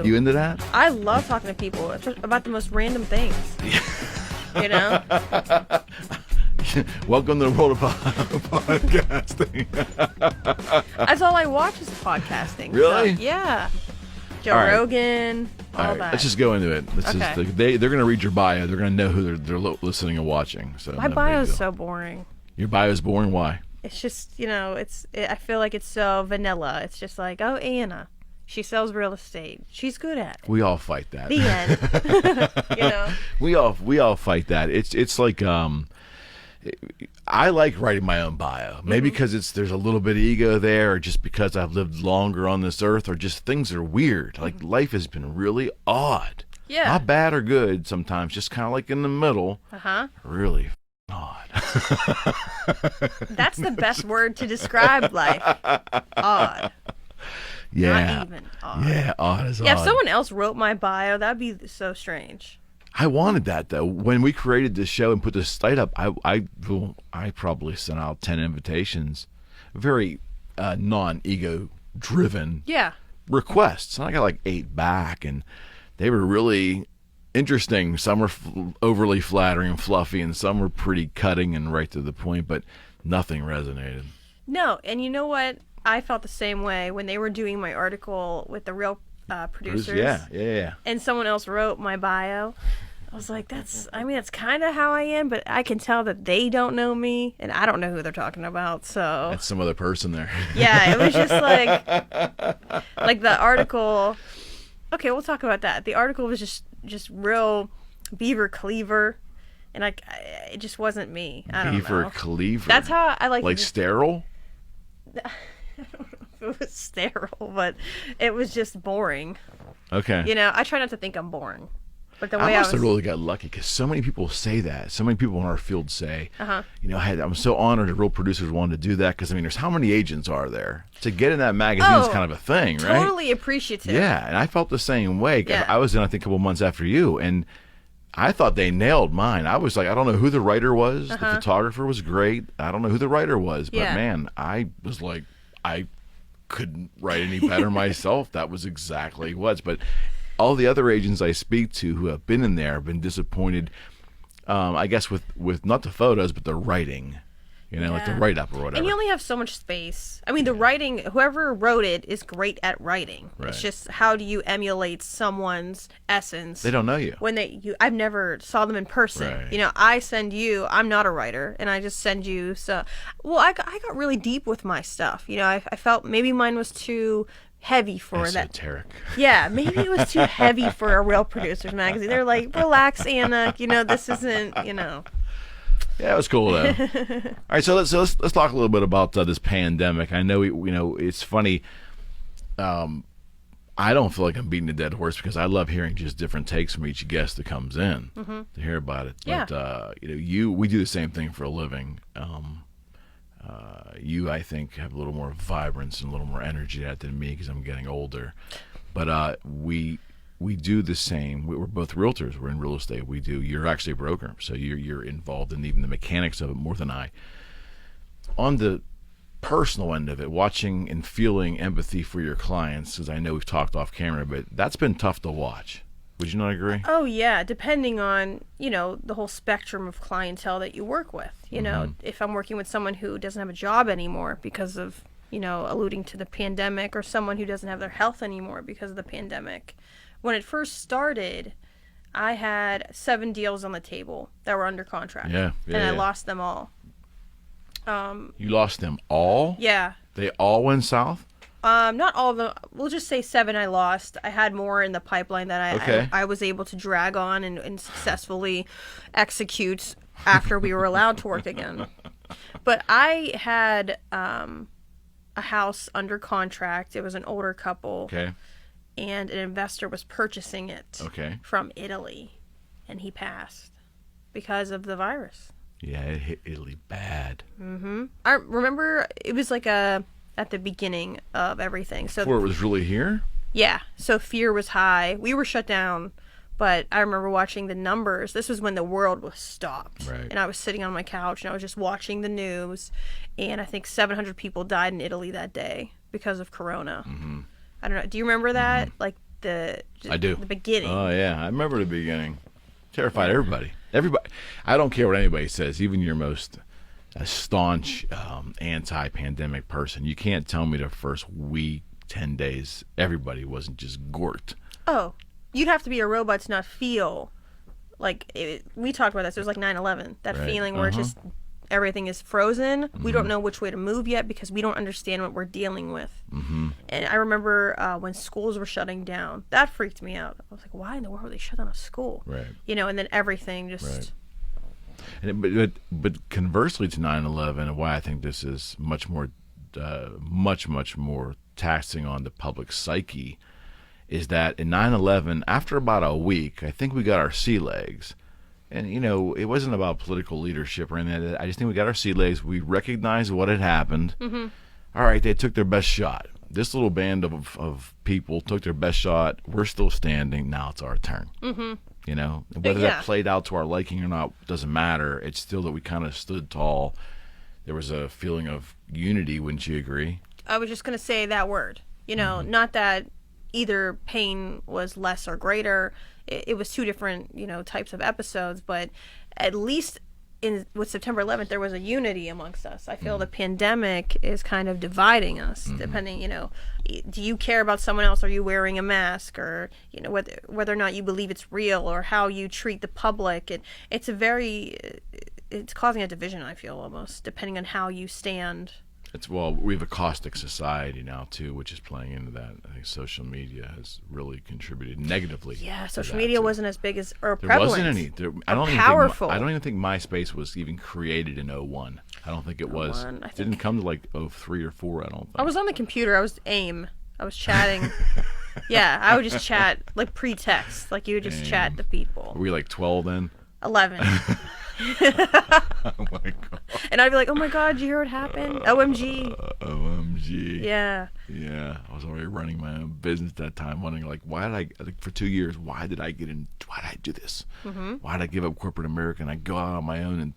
You into that? I love talking to people about the most random things. You know? Welcome to the world of podcasting. That's all I watch is podcasting. Really? So, yeah. Joe All right. Rogan, all that. Let's just go into it. They're going to read your bio. They're going to know who they're listening and watching. So My bio is so boring. Your bio is boring? Why? It's just, I feel like it's so vanilla. It's just like, oh, Anna. She sells real estate. She's good at it. We all fight that. The end. We all fight that. It's like I like writing my own bio. Maybe because there's a little bit of ego there, or just because I've lived longer on this earth, or just things are weird. Like life has been really odd. Yeah. Not bad or good sometimes, just kind of like in the middle. Really odd. That's the best word to describe life. Odd. Yeah. Not even odd. Yeah, odd is odd. Yeah, if someone else wrote my bio, that'd be so strange. I wanted that, though. When we created this show and put this site up, I probably sent out 10 invitations, very non-ego driven requests. And I got like 8 back, and they were really interesting. Some were overly flattering and fluffy, and some were pretty cutting and right to the point, but nothing resonated. No, and you know what? I felt the same way when they were doing my article with the real producers. Yeah. And someone else wrote my bio. I was like, that's kind of how I am, but I can tell that they don't know me, and I don't know who they're talking about, so. That's some other person there. Yeah, it was just like the article. Okay, we'll talk about that. The article was just real beaver cleaver, and it just wasn't me. I don't know. Beaver cleaver? That's how I like. Like sterile? I don't know if it was sterile, but it was just boring. Okay. I try not to think I'm boring. But the way I must have really got lucky, because so many people say that. So many people in our field say, I'm so honored that real producers wanted to do that, because, there's how many agents are there? To get in that magazine is kind of a thing, right? Totally appreciative. Yeah, and I felt the same way. Yeah. I was in, I think, a couple months after you, and I thought they nailed mine. I was like, I don't know who the writer was. The photographer was great. I don't know who the writer was, but man, I was like, I couldn't write any better myself. That was exactly what. But all the other agents I speak to who have been in there have been disappointed, I guess, with not the photos, but the writing. Like the write-up or whatever. And you only have so much space. The writing, whoever wrote it is great at writing. Right. It's just, how do you emulate someone's essence? They don't know you. I've never saw them in person. Right. I send you, I'm not a writer, and I just send you I got really deep with my stuff. I felt maybe mine was too heavy for esoteric. Yeah, maybe it was too heavy for a real producer's magazine. They're like, relax, Anna, this isn't, Yeah, it was cool though. All right, so let's talk a little bit about this pandemic. I know it's funny. I don't feel like I'm beating a dead horse, because I love hearing just different takes from each guest that comes in to hear about it. Yeah. But we do the same thing for a living. You, I think, have a little more vibrance and a little more energy at it than me, because I'm getting older. But we do the same. We're both realtors. We're in real estate. You're actually a broker, so you're involved in even the mechanics of it more than I. On the personal end of it, watching and feeling empathy for your clients, because I know we've talked off camera, but that's been tough to watch. Would you not agree? Oh, yeah, depending on, the whole spectrum of clientele that you work with. If I'm working with someone who doesn't have a job anymore because of, alluding to the pandemic, or someone who doesn't have their health anymore because of the pandemic. When it first started, I had 7 deals on the table that were under contract. Yeah. And I lost them all. You lost them all? Yeah. They all went south? Not all of them. We'll just say 7 I lost. I had more in the pipeline that I was able to drag on and successfully execute after we were allowed to work again. But I had a house under contract. It was an older couple. Okay. And an investor was purchasing it from Italy. and he passed because of the virus. Yeah, it hit Italy bad. I remember it was like at the beginning of everything. So before it was really here? Yeah. So fear was high. We were shut down, but I remember watching the numbers. This was when the world was stopped. Right. And I was sitting on my couch and I was just watching the news, and I think 700 people died in Italy that day because of corona. I don't know. Do you remember that? Like I do. The beginning. Oh yeah, I remember the beginning. Terrified everybody. Everybody. I don't care what anybody says, even your most staunch anti-pandemic person. You can't tell me the first week, 10 days, everybody wasn't just gorked. Oh, you'd have to be a robot to not feel like we talked about this. It was like 9/11. That feeling where just everything is frozen. We don't know which way to move yet because we don't understand what we're dealing with. And I remember when schools were shutting down, that freaked me out. I was like, why in the world would they shut down a school? Right. You know, and then everything just... Right. And but conversely to 9/11, and why I think this is much more taxing on the public psyche, is that in 9/11, after about a week, I think we got our sea legs. And, you know, it wasn't about political leadership or anything. I just think we got our sea legs. We recognized what had happened. All right, they took their best shot. This little band of people took their best shot. We're still standing. Now it's our turn. You know, whether that played out to our liking or not doesn't matter. It's still that we kind of stood tall. There was a feeling of unity, wouldn't you agree? I was just going to say that word. You know, not that either pain was less or greater. It was two different, you know, types of episodes, but at least with September 11th, there was a unity amongst us. I feel the pandemic is kind of dividing us, depending, you know, do you care about someone else? Are you wearing a mask? Or, you know, whether or not you believe it's real, or how you treat the public. It's causing a division, I feel, almost, depending on how you stand. We have a caustic society now too, which is playing into that. I think social media has really contributed negatively. Yeah, social media wasn't as big as or there prevalent. Wasn't any. Powerful. I don't even think MySpace was even created in 01. I don't think it was. It didn't come to like 03 or 04. I don't think. I was on the computer. I was AIM. I was chatting. Yeah, I would just chat like pre-text. Like you would just chat to people. Were we like 12 then? 11. Oh my god! And I'd be like, "Oh my god, did you hear what happened? OMG!" OMG! Yeah. Yeah, I was already running my own business at that time, wondering like, for 2 years, why did I do this? Why did I give up corporate America and I go out on my own, and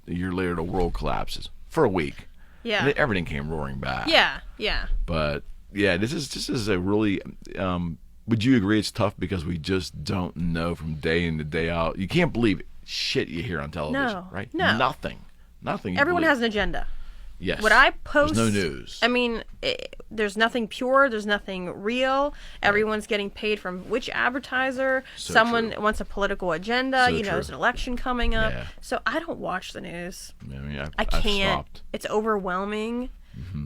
a year later the world collapses for a week? Yeah. And everything came roaring back. Yeah. But yeah, this is a really. Would you agree it's tough because we just don't know from day in to day out? You can't believe shit you hear on television, right? No. Nothing. Everyone has an agenda. Yes. What I post... There's no news. I mean, there's nothing pure. There's nothing real. Everyone's getting paid from which advertiser. So Someone true. wants a political agenda. So you know, there's an election coming up. Yeah. So I don't watch the news. I mean, I can't. I've stopped. It's overwhelming.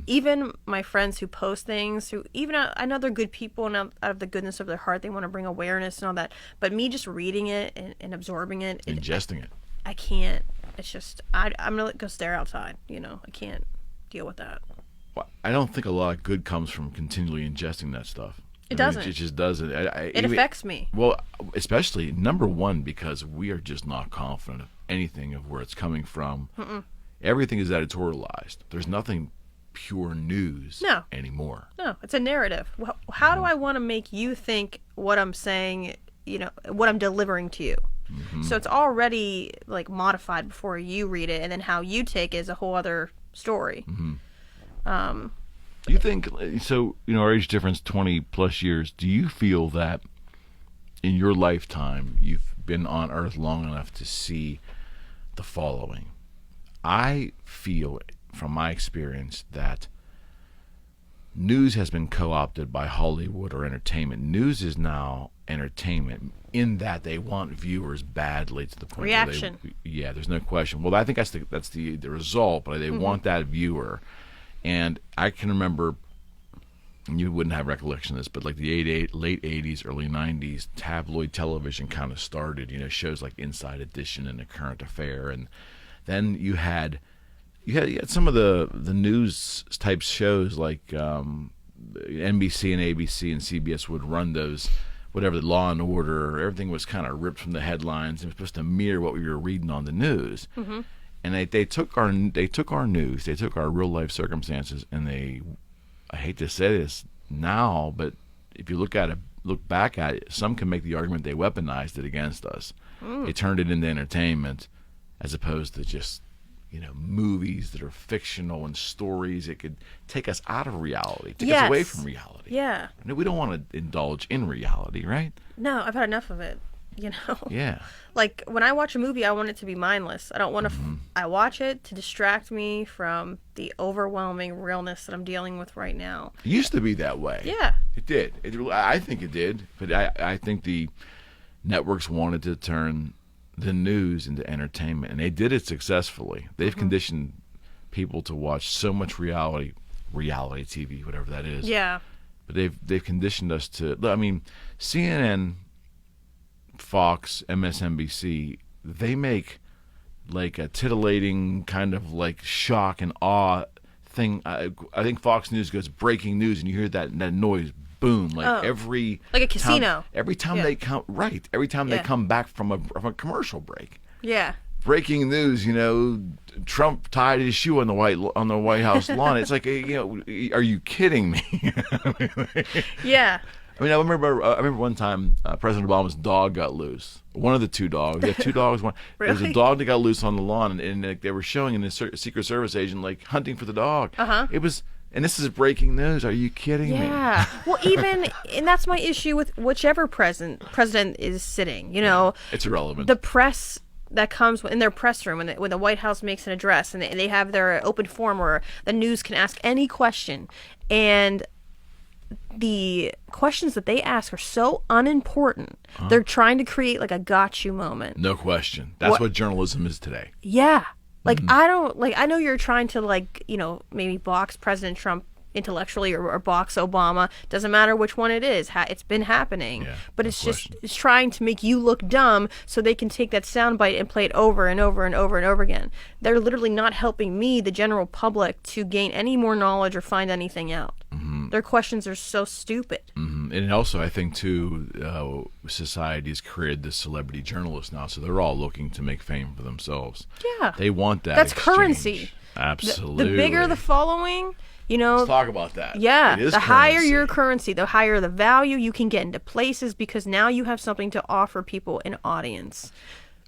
Even my friends who post things, I know they're good people, and out of the goodness of their heart, they want to bring awareness and all that. But me just reading it and absorbing it, Ingesting it. I can't. It's just I'm gonna go stare outside. You know, I can't deal with that. Well, I don't think a lot of good comes from continually ingesting that stuff. It doesn't. It just doesn't. It affects me. Well, especially number one because we are just not confident of anything of where it's coming from. Everything is editorialized. There's nothing pure news anymore. No, it's a narrative. How do I want to make you think what I'm saying, you know, what I'm delivering to you? So it's already like modified before you read it, and then how you take it is a whole other story. Do you think, so, you know, our age difference, 20 plus years, do you feel that in your lifetime you've been on Earth long enough to see the following? I feel, from my experience, that news has been co-opted by Hollywood or entertainment. News is now entertainment in that they want viewers badly to the point reaction. Yeah, there's no question. Well, I think that's the result, but they want that viewer. And I can remember, and you wouldn't have recollection of this, but like the late 80s, early 90s, tabloid television kind of started, you know, shows like Inside Edition and A Current Affair, and then you had some of the news type shows like NBC and ABC and CBS would run those whatever, the Law and Order, everything was kind of ripped from the headlines. It was supposed to mirror what we were reading on the news. Mm-hmm. And they took our news, they took our real life circumstances, and I hate to say this now, but if you look back at it, some can make the argument they weaponized it against us. They turned it into entertainment as opposed to just, movies that are fictional and stories. It could take us out of reality, take us away from reality. Yeah. We don't want to indulge in reality, right? No, I've had enough of it, Yeah. Like, when I watch a movie, I want it to be mindless. I don't want to... I watch it to distract me from the overwhelming realness that I'm dealing with right now. It used to be that way. Yeah. It did. I think it did. But I think the networks wanted to turn the news into entertainment, and they did it successfly. They've conditioned people to watch so much reality TV, whatever that is. Yeah. But they've conditioned us to... I mean, CNN, Fox, MSNBC, they make like a titillating kind of like shock and awe thing. I think Fox News goes breaking news, and you hear that noise, boom, like like a casino. Every time they come, right? Every time they come back from a commercial break. Yeah. Breaking news, Trump tied his shoe on the White House lawn. It's like, are you kidding me? Yeah. I mean, I remember one time President Obama's dog got loose. One of the two dogs. They have two dogs. Really? There was a dog that got loose on the lawn, and they were showing in a Secret Service agent like hunting for the dog. It was, and this is breaking news. Are you kidding me? Yeah. Well, and that's my issue with whichever president is sitting. It's irrelevant. The press that comes in their press room when the White House makes an address, and they have their open forum where the news can ask any question, and the questions that they ask are so unimportant. They're trying to create like a got you moment. No question. That's what journalism is today. Yeah. Like, I know you're trying to maybe box President Trump intellectually or box Obama. Doesn't matter which one it is. It's been happening. Yeah, but it's trying to make you look dumb so they can take that soundbite and play it over and over and over and over again. They're literally not helping me, the general public, to gain any more knowledge or find anything out. Their questions are so stupid. And also, I think, too, society has created this celebrity journalist now, so they're all looking to make fame for themselves. Yeah. They want that That's exchange. currency. Absolutely. The bigger the following... Let's talk about that. Yeah, the higher your currency, the higher the value you can get into places, because now you have something to offer people, an audience.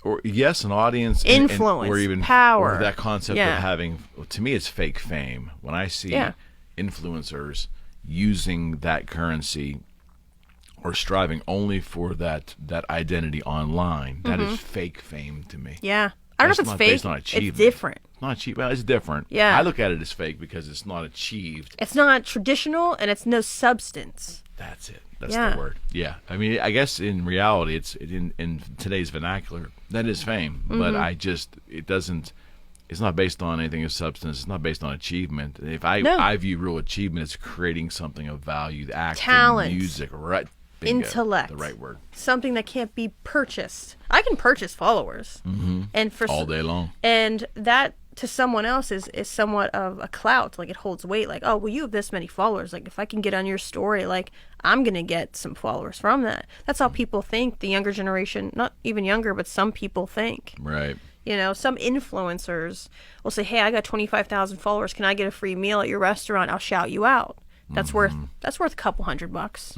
Or an audience, influence, or even power. Or that concept of having. To me, it's fake fame. When I see influencers using that currency or striving only for that identity online, that is fake fame to me. Yeah. I don't know if it's fake. Based on achievement. It's different. It's not achievement. Well, it's different. Yeah. I look at it as fake because it's not achieved. It's not traditional, and it's no substance. That's it. That's the word. Yeah. I mean, I guess in reality, it's in today's vernacular, that is fame. But it's not based on anything of substance. It's not based on achievement. If I view real achievement as creating something of value, acting, talent, music, right? Bingo, intellect, the right word. Something that can't be purchased. I can purchase followers, and for all day long, and that to someone else is somewhat of a clout. Like, it holds weight. Like, oh, well, you have this many followers. Like, if I can get on your story, like, I'm gonna get some followers from that. That's how people think. The younger generation, not even younger, but some people think. Right. Some influencers will say, "Hey, I got 25,000 followers. Can I get a free meal at your restaurant? I'll shout you out." That's worth a couple $100.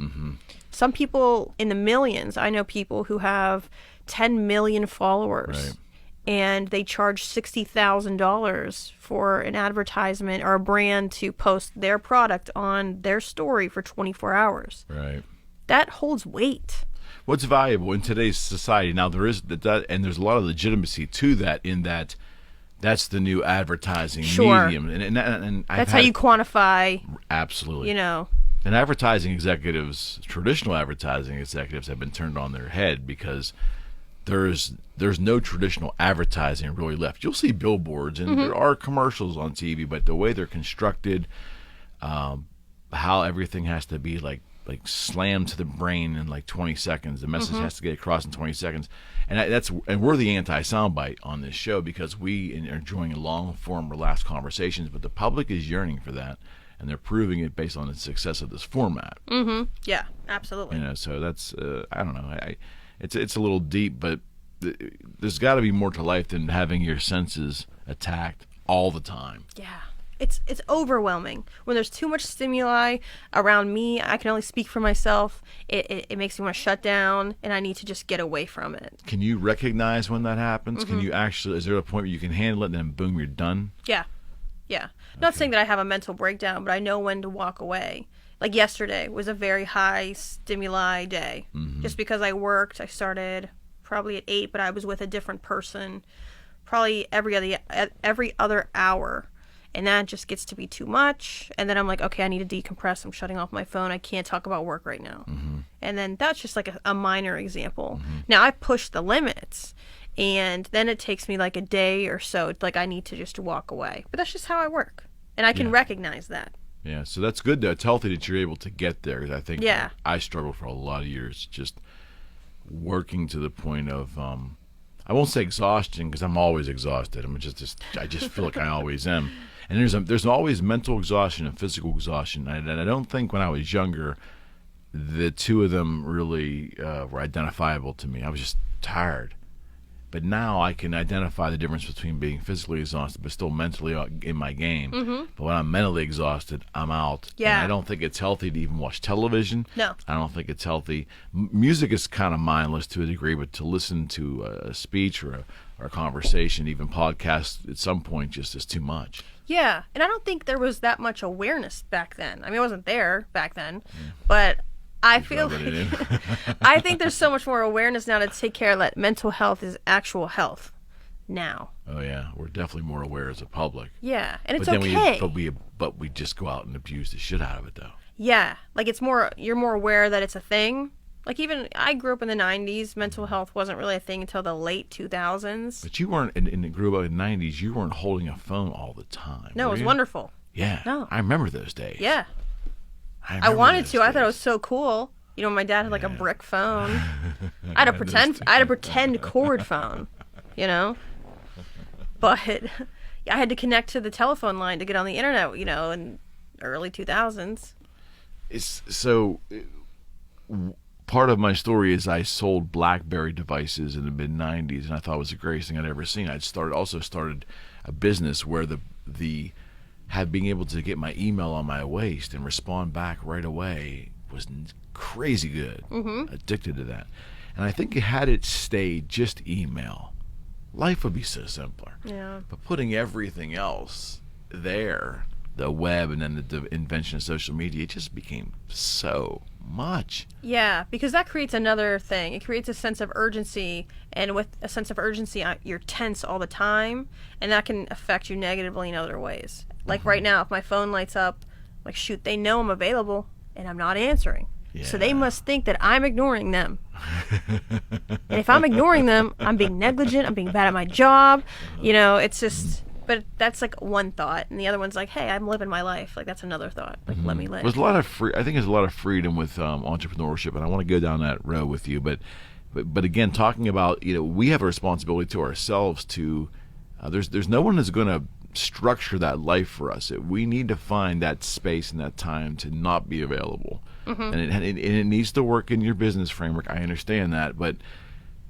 Some people in the millions. I know people who have 10 million followers, and they charge $60,000 for an advertisement or a brand to post their product on their story for 24 hours. Right. That holds weight. What's valuable in today's society now? There is that, and there's a lot of legitimacy to that. In that, that's the new advertising medium, and that's how you quantify. Absolutely. And advertising executives, traditional advertising executives, have been turned on their head because there's no traditional advertising really left. You'll see billboards and there are commercials on TV, but the way they're constructed, how everything has to be like slammed to the brain in like 20 seconds. The message has to get across in 20 seconds. And we're the anti-soundbite on this show because we are enjoying long form, relaxed conversations, but the public is yearning for that. and they're proving it based on the success of this format. Mm-hmm. Yeah, absolutely. So that's I don't know. It's a little deep, but there's got to be more to life than having your senses attacked all the time. Yeah. It's overwhelming. When there's too much stimuli around me, I can only speak for myself. It makes me want to shut down, and I need to just get away from it. Can you recognize when that happens? Can you actually, is there a point where you can handle it and then boom, you're done? Yeah. Not saying that I have a mental breakdown, but I know when to walk away. Like yesterday was a very high stimuli day. Just because I worked, I started probably at 8, but I was with a different person probably every other hour. And that just gets to be too much. And then I'm like, okay, I need to decompress. I'm shutting off my phone. I can't talk about work right now. And then that's just like a minor example. Now I push the limits. And then it takes me like a day or so. It's like I need to just walk away. But that's just how I work. And I can recognize that. Yeah, so that's good though. It's healthy that you're able to get there. 'Cause I think I struggled for a lot of years just working to the point of, I won't say exhaustion because I'm always exhausted. I just feel like I always am. And there's always mental exhaustion and physical exhaustion. And I don't think when I was younger, the two of them really were identifiable to me. I was just tired. But now I can identify the difference between being physically exhausted but still mentally in my game. But when I'm mentally exhausted, I'm out. Yeah. And I don't think it's healthy to even watch television. No. I don't think it's healthy. Music is kind of mindless to a degree, but to listen to a speech or a conversation, even podcasts, at some point just is too much. Yeah, and I don't think there was that much awareness back then. I mean, I wasn't there back then, but I feel like I think there's so much more awareness now to take care of that mental health is actual health now. Oh yeah, we're definitely more aware as a public. Yeah, and it's but okay. But we just go out and abuse the shit out of it though. Yeah, like you're more aware that it's a thing. Like even I grew up in the 90s. Mental health wasn't really a thing until the late 2000s. But you weren't, and grew up in the 90s, you weren't holding a phone all the time. No, it was wonderful. Yeah. No. I remember those days. Yeah. I wanted to. I thought it was so cool. You know, my dad had like a brick phone. I had a pretend cord phone, you know? But I had to connect to the telephone line to get on the internet, you know, in early 2000s. Part of my story is I sold BlackBerry devices in the mid-90s, and I thought it was the greatest thing I'd ever seen. I'd started a business where being able to get my email on my waist and respond back right away was crazy good. Addicted to that. And I think had it stayed just email, life would be so simpler. Yeah. But putting everything else there, the web and then the invention of social media, it just became so much. Yeah, because that creates another thing. It creates a sense of urgency, and with a sense of urgency, you're tense all the time, and that can affect you negatively in other ways. Like right now, if my phone lights up, like shoot, they know I'm available, and I'm not answering. Yeah. So they must think that I'm ignoring them. And if I'm ignoring them, I'm being negligent, I'm being bad at my job. You know, it's just... But that's like one thought, and the other one's like, "Hey, I'm living my life." Like that's another thought. Like, let me live. There's a lot of I think there's a lot of freedom with entrepreneurship, and I want to go down that road with you. But again, talking about we have a responsibility to ourselves to. There's no one that's going to structure that life for us. We need to find that space and that time to not be available, and it needs to work in your business framework. I understand that, but.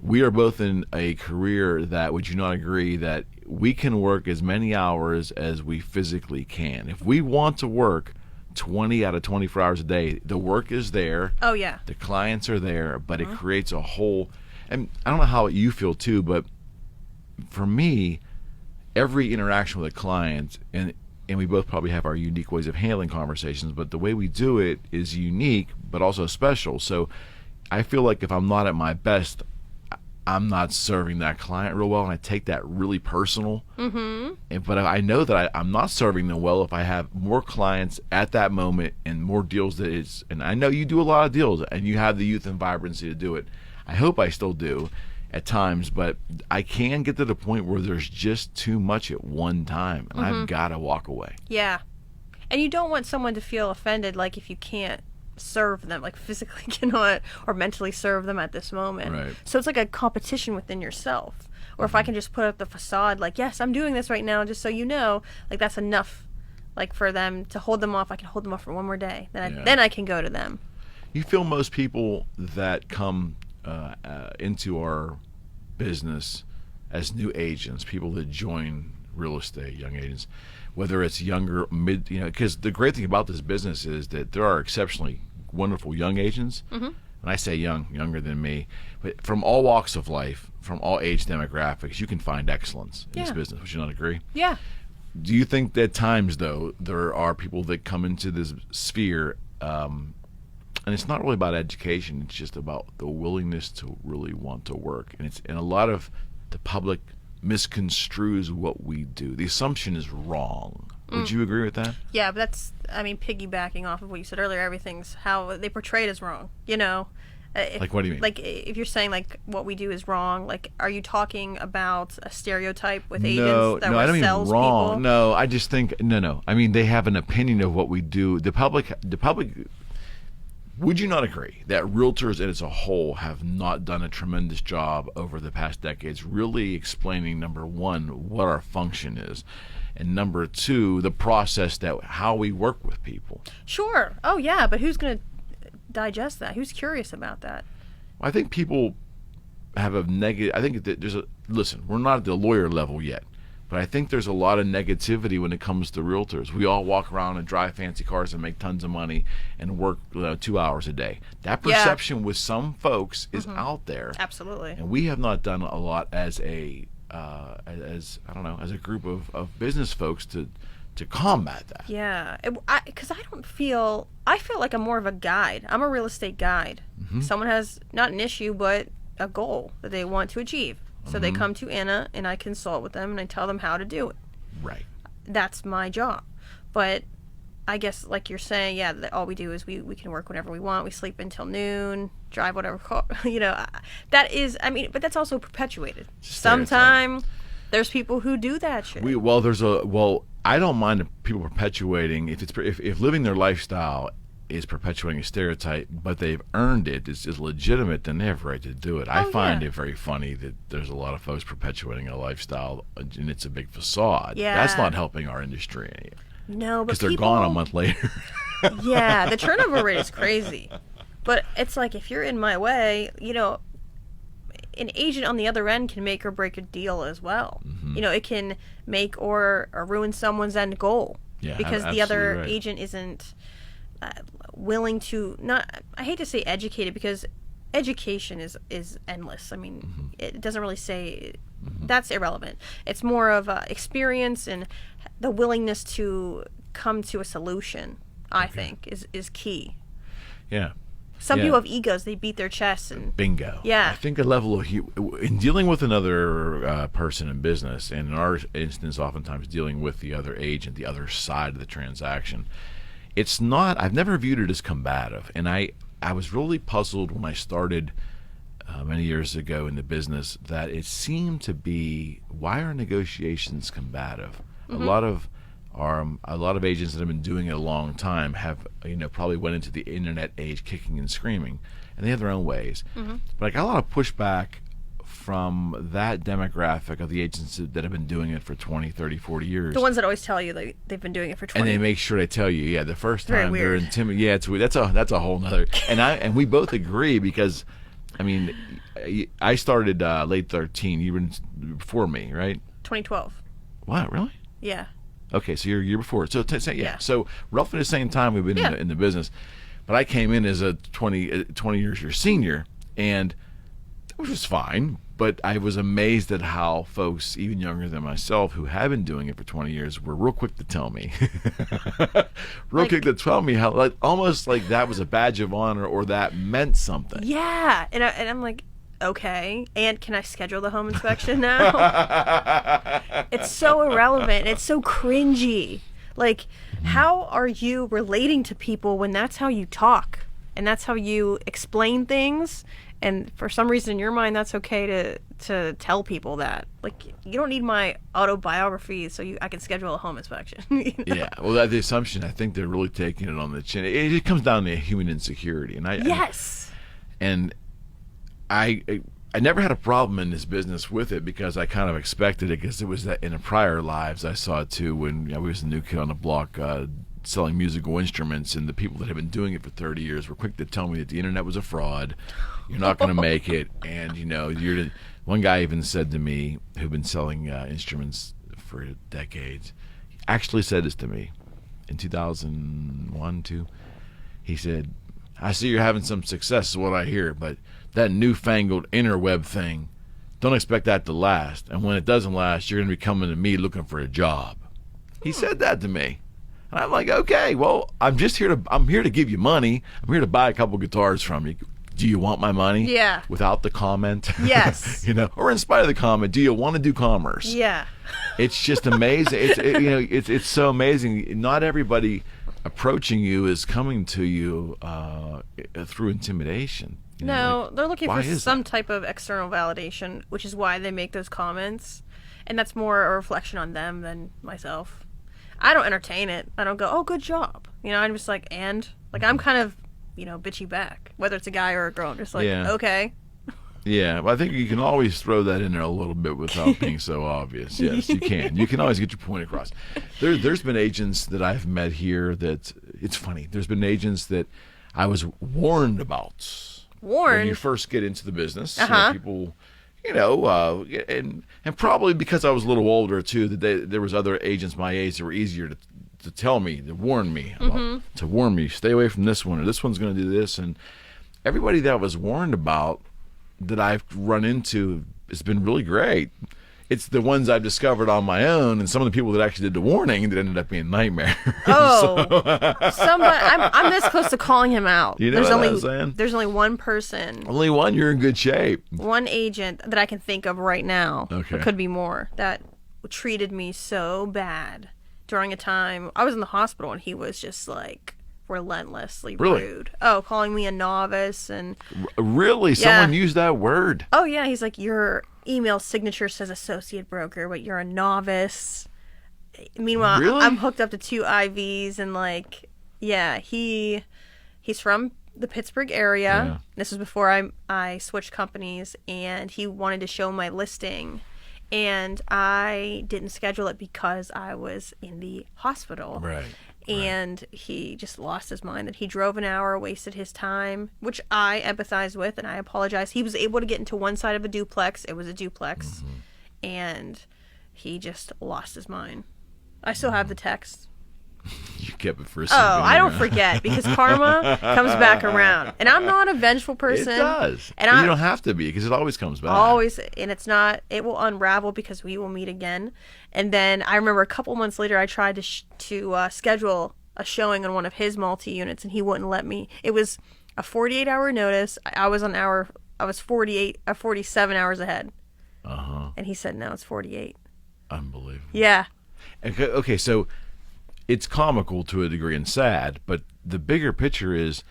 We are both in a career that, would you not agree, that we can work as many hours as we physically can. If we want to work 20 out of 24 hours a day, the work is there. Oh, yeah. The clients are there, but it creates a whole... And I don't know how you feel, too, but for me, every interaction with a client, and we both probably have our unique ways of handling conversations, but the way we do it is unique, but also special. So I feel like if I'm not at my best... I'm not serving that client real well, and I take that really personal. But I know that I'm not serving them well if I have more clients at that moment and more deals and I know you do a lot of deals, and you have the youth and vibrancy to do it. I hope I still do at times, but I can get to the point where there's just too much at one time, and I've got to walk away. Yeah. And you don't want someone to feel offended, like if you can't serve them, like physically cannot or mentally serve them at this moment. Right. So it's like a competition within yourself. Or if I can just put up the facade, like, yes, I'm doing this right now, just so you know, like that's enough Like for them to hold them off, I can hold them off for one more day. Then I can go to them. You feel most people that come into our business as new agents, people that join real estate, young agents, whether it's younger, mid, because the great thing about this business is that there are exceptionally wonderful young agents. Mm-hmm. When I say young, younger than me, but from all walks of life, from all age demographics, you can find excellence in this business. Would you not agree? Yeah. Do you think that at times, though, there are people that come into this sphere, and it's not really about education, it's just about the willingness to really want to work, and a lot of the public misconstrues what we do. The assumption is wrong. Would you agree with that? Yeah, but that's, piggybacking off of what you said earlier, everything's how they portray it as wrong, Like, what do you mean? Like, if you're saying, like, what we do is wrong, like, are you talking about a stereotype with agents that I don't mean wrong. People? No, I just think, no. I mean, they have an opinion of what we do. The public, would you not agree that realtors as a whole have not done a tremendous job over the past decades really explaining, number one, what our function is, and number two, the process how we work with people? Sure. Oh, yeah, but who's going to digest that? Who's curious about that? I think people have a negative. I think that listen, we're not at the lawyer level yet, but I think there's a lot of negativity when it comes to realtors. We all walk around and drive fancy cars and make tons of money and work 2 hours a day. That perception with some folks is out there. Absolutely. And we have not done a lot as a as a group of business folks to combat that. Yeah, because I feel like I'm more of a guide. I'm a real estate guide. Mm-hmm. Someone has not an issue, but a goal that they want to achieve. So they come to Anna, and I consult with them, and I tell them how to do it. Right. That's my job. But I guess, like you're saying, that all we do is we can work whenever we want. We sleep until noon, drive whatever car. That is, but that's also perpetuated. Sometimes there's people who do that shit. I don't mind people perpetuating if living their lifestyle is perpetuating a stereotype, but they've earned it, is legitimate, then they have a right to do it. I find it very funny that there's a lot of folks perpetuating a lifestyle, and it's a big facade. Yeah. That's not helping our industry any. No, but because they're gone a month later. Yeah, the turnover rate is crazy. But it's like, if you're in my way, an agent on the other end can make or break a deal as well. Mm-hmm. It can make or ruin someone's end goal. Yeah, because the other agent isn't willing to, I hate to say educated, because education is endless. It doesn't really say, that's irrelevant. It's more of experience and the willingness to come to a solution, I think, is key. Yeah. Some people have egos. They beat their chests. And bingo. Yeah. I think a level of in dealing with another person in business, and in our instance, oftentimes dealing with the other agent, the other side of the transaction, it's not. I've never viewed it as combative, and I was really puzzled when I started many years ago in the business that it seemed to be, why are negotiations combative? Mm-hmm. A lot of agents that have been doing it a long time have, probably went into the internet age kicking and screaming, and they have their own ways. Mm-hmm. But I got a lot of pushback from that demographic of the agents that have been doing it for 20, 30, 40 years. The ones that always tell you they've been doing it for 20. And they make sure they tell you, the first time they're intimidated. Yeah, it's weird. That's a whole nother. And we both agree, because, I started late 13. You were before me, right? 2012. What, really? Yeah. Okay, so you're a year before. So so roughly the same time we've been in the business. But I came in as a 20 years your senior, and which was fine. But I was amazed at how folks, even younger than myself, who have been doing it for 20 years, were real quick to tell me. Quick to tell me how, almost like that was a badge of honor or that meant something. Yeah, and I'm like, okay, and can I schedule the home inspection now? It's so irrelevant. It's so cringy. How are you relating to people when that's how you talk and that's how you explain things? And for some reason in your mind, that's okay to tell people that. You don't need my autobiography so I can schedule a home inspection. Yeah, well, that's the assumption. I think they're really taking it on the chin. It comes down to human insecurity, and yes. And I I never had a problem in this business with it because I kind of expected it, because it was that in the prior lives I saw it too when we was the new kid on the block selling musical instruments, and the people that had been doing it for 30 years were quick to tell me that the internet was a fraud. You're not going to make it, and one guy even said to me, who'd been selling instruments for decades, actually said this to me in 2001, 2. He said, "I see you're having some success is what I hear, but that newfangled interweb thing, don't expect that to last. And when it doesn't last, you're going to be coming to me looking for a job." He said that to me. And I'm like, okay, well, I'm here to give you money. I'm here to buy a couple guitars from you. Do you want my money? Yeah. Without the comment? Yes. Or in spite of the comment, do you want to do commerce? Yeah. It's just amazing. It's so amazing. Not everybody approaching you is coming to you through intimidation. No, they're looking for some type of external validation, which is why they make those comments. And that's more a reflection on them than myself. I don't entertain it. I don't go, "Oh, good job." I'm just like, I'm kind of, bitchy back, whether it's a guy or a girl. I'm just like, okay. Yeah, well, I think you can always throw that in there a little bit without being so obvious. Yes, you can. You can always get your point across. There's been agents that I've met here that, it's funny, there's been agents that I was warned about. Warned? When you first get into the business. Uh-huh. People, and probably because I was a little older too, that there was other agents my age that were easier to tell me, to warn me, to warn me, stay away from this one, or this one's going to do this. And everybody that I was warned about that I've run into has been really great. It's the ones I've discovered on my own, and some of the people that actually did the warning that ended up being nightmares. Oh, somebody! I'm this close to calling him out. You know what I'm saying? There's only one person. Only one. You're in good shape. One agent that I can think of right now. Okay. It could be more. That treated me so bad during a time I was in the hospital, and he was just like relentlessly rude. Oh, calling me a novice and really, someone used that word. Oh yeah, he's like, your email signature says associate broker, but you're a novice. Meanwhile, really? I'm hooked up to 2 IVs, and he's from the Pittsburgh area. Yeah. This was before I switched companies, and he wanted to show my listing, and I didn't schedule it because I was in the hospital. Right. And he just lost his mind, that he drove an hour, wasted his time, which I empathize with, and I apologize. He was able to get into one side of a duplex. It was a duplex. And he just lost his mind. I still have the text. You kept it for a second. Oh, I don't forget, because karma comes back around. And I'm not a vengeful person. It does. And you don't have to be, because it always comes back. Always. And it's not, it will unravel because we will meet again. And then I remember a couple months later, I tried to schedule a showing on one of his multi-units, and he wouldn't let me. It was a 48-hour notice. I was 47 hours ahead. Uh-huh. And he said, no, it's 48. Unbelievable. Yeah. Okay, so it's comical to a degree and sad, but the bigger picture is,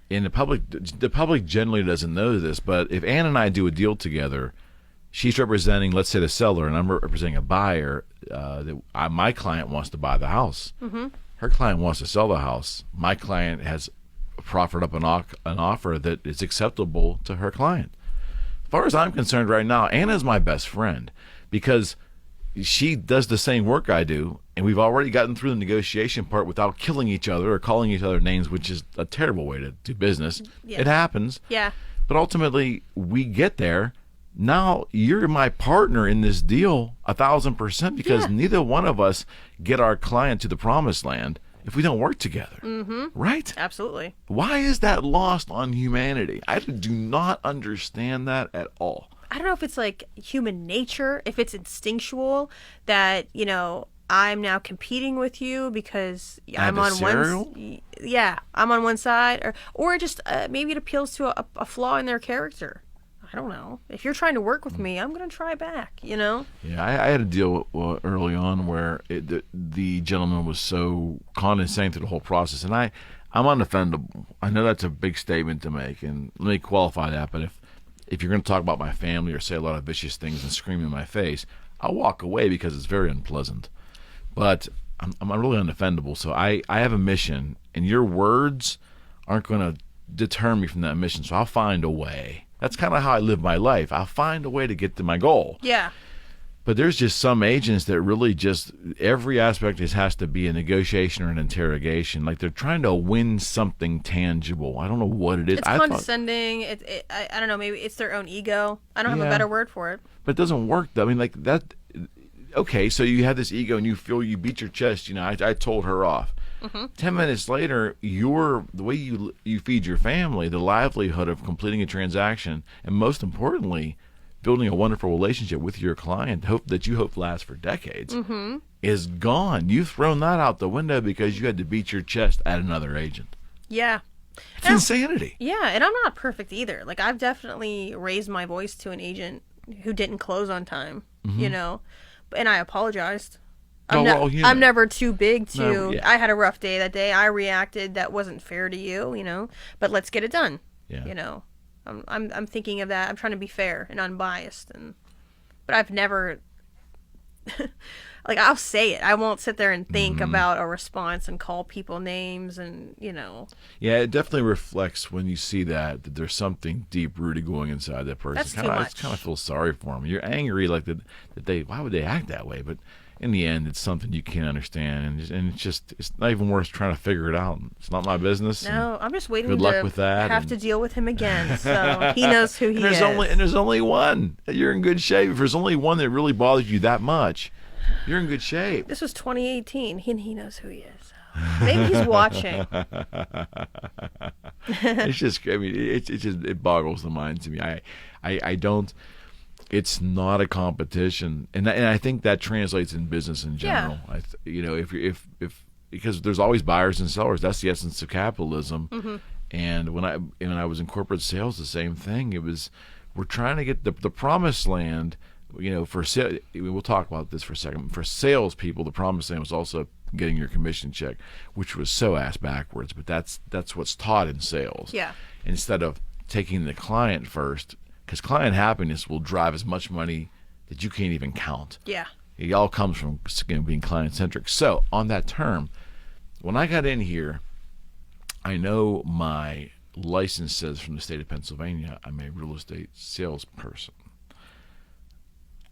in the public generally doesn't know this, but if Ann and I do a deal together, she's representing, let's say, the seller, and I'm representing a buyer. My client wants to buy the house. Mm-hmm. Her client wants to sell the house. My client has proffered up an offer that is acceptable to her client. As far as I'm concerned right now, Anna's my best friend, because she does the same work I do, and we've already gotten through the negotiation part without killing each other or calling each other names, which is a terrible way to do business. Yeah. It happens. Yeah. But ultimately, we get there. Now you're my partner in this deal 1,000%, because neither one of us get our client to the promised land if we don't work together. Mm-hmm. Right? Absolutely. Why is that lost on humanity? I do not understand that at all. I don't know if it's like human nature, if it's instinctual that, I'm now competing with you because I'm on I'm on one side, or just maybe it appeals to a flaw in their character. I don't know. If you're trying to work with me, I'm going to try back, Yeah, I had a deal early on where the gentleman was so condescending to the whole process, and I'm unoffendable. I know that's a big statement to make, and let me qualify that, but if you're going to talk about my family or say a lot of vicious things and scream in my face, I'll walk away because it's very unpleasant. But I'm really unoffendable, so I have a mission, and your words aren't going to deter me from that mission, so I'll find a way. That's kind of how I live my life. I'll find a way to get to my goal. Yeah. But there's just some agents that really just every aspect has to be a negotiation or an interrogation. Like they're trying to win something tangible. I don't know what it is. It's condescending. I don't know. Maybe it's their own ego. I don't have a better word for it. But it doesn't work though. I mean, like that. Okay, so you have this ego and you feel you beat your chest. You know, I told her off. 10 minutes later, the way you feed your family, the livelihood of completing a transaction, and most importantly, building a wonderful relationship with your client, that you hope lasts for decades, is gone. You've thrown that out the window because you had to beat your chest at another agent. Yeah. It's insanity. Yeah, and I'm not perfect either. Like, I've definitely raised my voice to an agent who didn't close on time, you know, and I apologized. I'm never too big to. No, yeah. I had a rough day that day. I reacted. That wasn't fair to you, you know. But let's get it done. Yeah. You know, I'm thinking of that. I'm trying to be fair and unbiased, but I've never. Like, I'll say it. I won't sit there and think about a response and call people names and, you know. Yeah, it definitely reflects when you see that there's something deep rooted going inside that person. That's too much. I kind of feel sorry for them. You're angry, like that why would they act that way? But in the end, it's something you can't understand, and it's not even worth trying to figure it out. It's not my business. No, I'm just waiting. Good luck with that. Have to deal with him again, so he knows who he is. And there's only one. You're in good shape. If there's only one that really bothers you that much, you're in good shape. This was 2018. He knows who he is. Maybe he's watching. It's just. I mean, it boggles the mind to me. I don't. It's not a competition, and I think that translates in business in general. Yeah. You know, if because there's always buyers and sellers. That's the essence of capitalism. And when I was in corporate sales, the same thing. We're trying to get the promised land. You know, we'll talk about this for a second. For salespeople, the promised land was also getting your commission check, which was so ass backwards. But that's what's taught in sales. Yeah. Instead of taking the client first. Because client happiness will drive as much money that you can't even count. Yeah. It all comes from being client-centric. So, on that term, when I got in here, I know my license says from the state of Pennsylvania, I'm a real estate salesperson.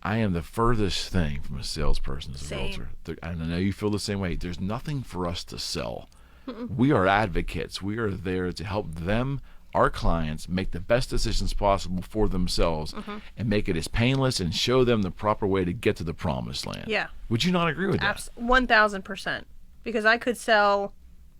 I am the furthest thing from a salesperson as a realtor. I know you feel the same way. There's nothing for us to sell. We are advocates. We are there to help them, our clients, make the best decisions possible for themselves and make it as painless and show them the proper way to get to the promised land. Yeah. Would you not agree with that? 1,000%. Because I could sell,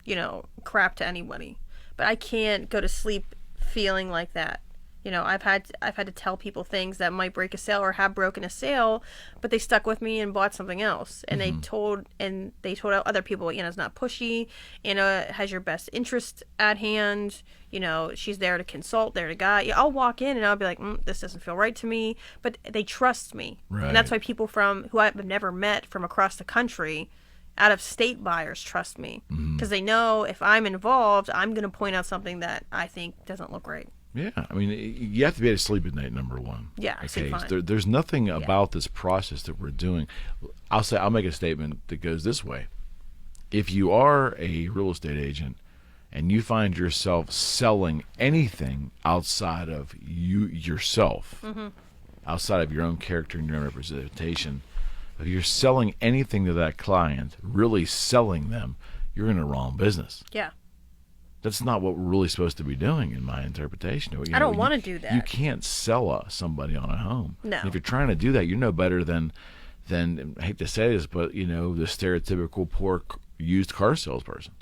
you know, crap to anybody, but I can't go to sleep feeling like that. You know, I've had to tell people things that might break a sale or have broken a sale, but they stuck with me and bought something else. And they told other people, you know, it's not pushy. Anna has your best interest at hand. You know, she's there to consult, there to guide. I'll walk in and I'll be like, this doesn't feel right to me. But they trust me. Right. And that's why people who I've never met from across the country, out-of-state buyers trust me. Because they know if I'm involved, I'm going to point out something that I think doesn't look right. Yeah, I mean, you have to be able to sleep at night, number one. Yeah, okay. There's nothing about this process that we're doing. I'll make a statement that goes this way. If you are a real estate agent and you find yourself selling anything outside of yourself, outside of your own character and your own representation, if you're selling anything to that client, really selling them, you're in the wrong business. Yeah. That's not what we're really supposed to be doing, in my interpretation. I don't want to do that. You can't sell somebody on a home. No. And if you're trying to do that, you're no better than I hate to say this, but you know, the stereotypical poor used car salesperson.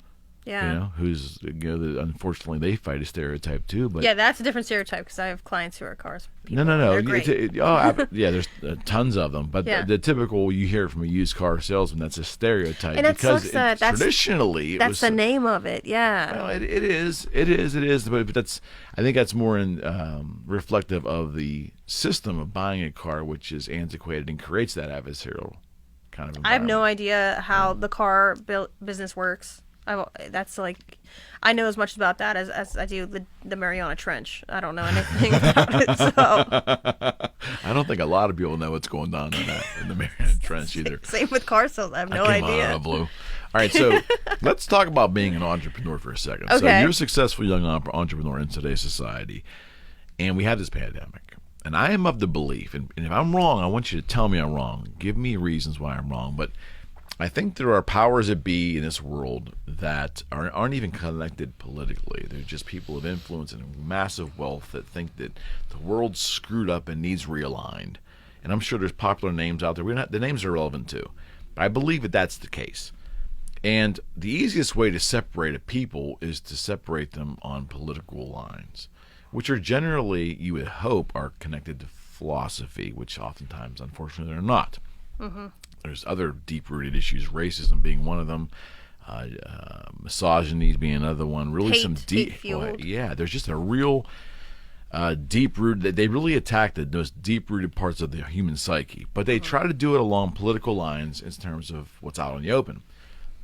Yeah. You know, who's, you know, unfortunately they fight a stereotype too. But yeah, that's a different stereotype because I have clients who are cars people. No. They're great. Yeah, there's tons of them. But the typical you hear from a used car salesman, that's a stereotype. And because traditionally that's the name of it. Yeah. Well, it is. But I think that's more reflective of the system of buying a car, which is antiquated and creates that adversarial kind of environment. I have no idea how the car business works. That's like, I know as much about that as I do the Mariana Trench. I don't know anything about it, so. I don't think a lot of people know what's going on in the Mariana Trench either. Same with car sales. I have no idea. Out of blue. All right, so let's talk about being an entrepreneur for a second. Okay. So you're a successful young entrepreneur in today's society. And we had this pandemic. And I am of the belief, and if I'm wrong, I want you to tell me I'm wrong. Give me reasons why I'm wrong. But I think there are powers that be in this world that aren't even connected politically. They're just people of influence and massive wealth that think that the world's screwed up and needs realigned. And I'm sure there's popular names out there. The names are relevant too. But I believe that that's the case. And the easiest way to separate a people is to separate them on political lines, which are generally, you would hope, are connected to philosophy, which oftentimes, unfortunately, they're not. Mm-hmm. There's other deep-rooted issues, racism being one of them, misogyny being another one. Really, some deep, there's just a real deep-rooted. They really attack those deep-rooted parts of the human psyche, but they try to do it along political lines in terms of what's out in the open.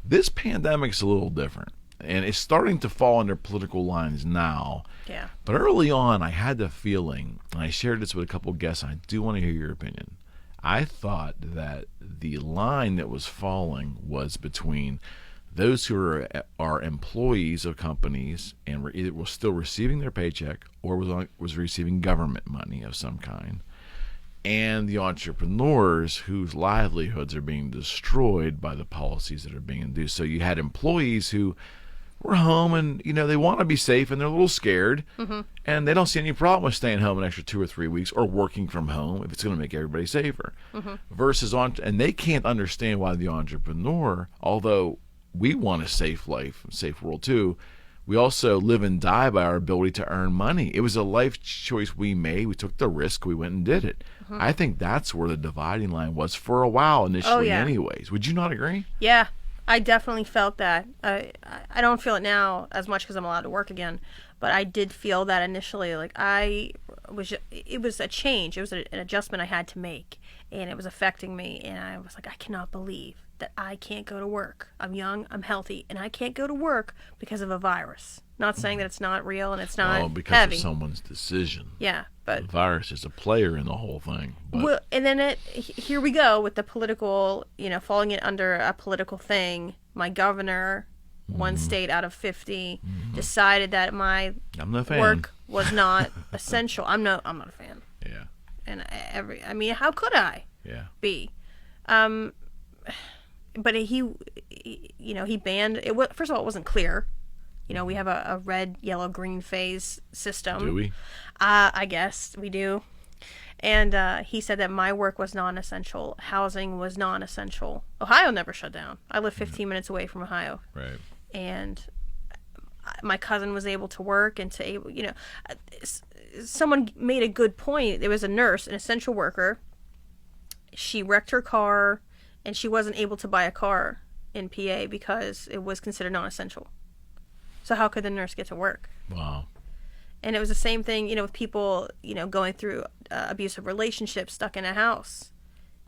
This pandemic's a little different, and it's starting to fall under political lines now. Yeah. But early on, I had the feeling, and I shared this with a couple of guests, and I do want to hear your opinion. I thought that the line that was falling was between those who are employees of companies and were either still receiving their paycheck or was receiving government money of some kind, and the entrepreneurs whose livelihoods are being destroyed by the policies that are being induced. So you had employees who were home and, they want to be safe and they're a little scared, and they don't see any problem with staying home an extra 2 or 3 weeks or working from home if it's going to make everybody safer. Versus and they can't understand why the entrepreneur, although we want a safe life, a safe world too, we also live and die by our ability to earn money. It was a life choice we made. We took the risk. We went and did it. I think that's where the dividing line was for a while initially anyways. Would you not agree? Yeah, I definitely felt that. I don't feel it now as much because I'm allowed to work again, but I did feel that initially. Like it was a change. It was an adjustment I had to make, and it was affecting me. And I was like, I cannot believe that I can't go to work. I'm young, I'm healthy, and I can't go to work because of a virus. Not saying that it's not real and it's not because heavy. Of someone's decision. Yeah, but the virus is a player in the whole thing. But. Well, and then here we go with the political, falling it under a political thing. My governor, one state out of 50, decided that my work was not essential. I'm not a fan. Yeah. And how could I? Yeah. Be? But he banned it. First of all, it wasn't clear. We have a red, yellow, green phase system. Do we? I guess we do. And he said that my work was non-essential. Housing was non-essential. Ohio never shut down. I live 15 minutes away from Ohio. Right. And my cousin was able to work and someone made a good point. There was a nurse, an essential worker. She wrecked her car, and she wasn't able to buy a car in PA because it was considered non-essential. So how could the nurse get to work? Wow. And it was the same thing, with people, going through abusive relationships, stuck in a house.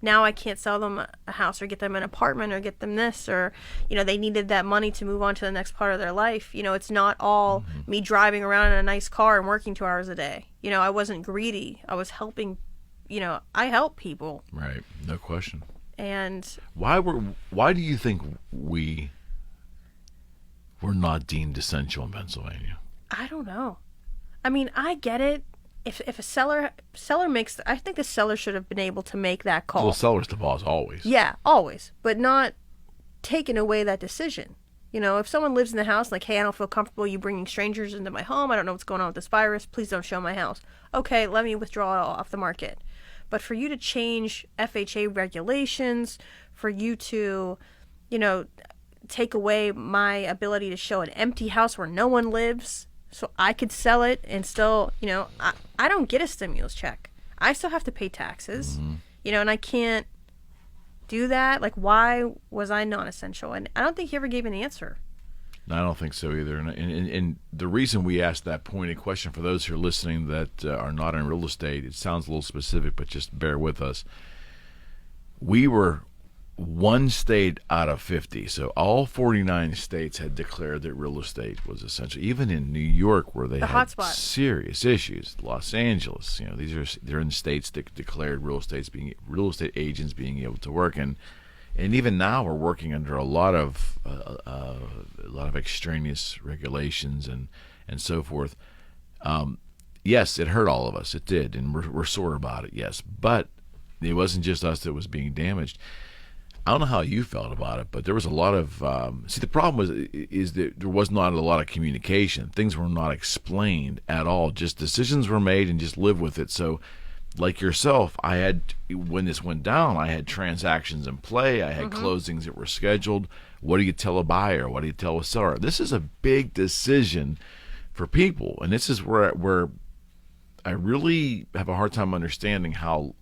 Now I can't sell them a house or get them an apartment or get them this or, they needed that money to move on to the next part of their life. It's not all me driving around in a nice car and working 2 hours a day. I wasn't greedy. I was helping, I help people. Right. No question. And why do you think we were not deemed essential in Pennsylvania? I don't know. I mean, I get it. If a seller makes, I think the seller should have been able to make that call. Well, seller's the boss always. Yeah, always, but not taking away that decision. If someone lives in the house, like, hey, I don't feel comfortable you bringing strangers into my home. I don't know what's going on with this virus. Please don't show my house. Okay, let me withdraw it all off the market. But for you to change FHA regulations, for you to, take away my ability to show an empty house where no one lives so I could sell it and still, I don't get a stimulus check. I still have to pay taxes, and I can't do that. Like, why was I non-essential? And I don't think he ever gave an answer. No, I don't think so either. And the reason we asked that pointed question for those who are listening that are not in real estate, it sounds a little specific, but just bear with us. We were one state out of 50. So all 49 states had declared that real estate was essential. Even in New York, where they had serious issues, Los Angeles, they're in states that declared real estate agents being able to work. And even now, we're working under a lot of extraneous regulations and so forth. yes, it hurt all of us. It did, and we're sore about it. Yes, but it wasn't just us that was being damaged. I don't know how you felt about it, but there was a lot of the problem is that there was not a lot of communication. Things were not explained at all. Just decisions were made and just live with it. So, like yourself, when this went down, I had transactions in play. I had closings that were scheduled. What do you tell a buyer? What do you tell a seller? This is a big decision for people, and this is where I really have a hard time understanding how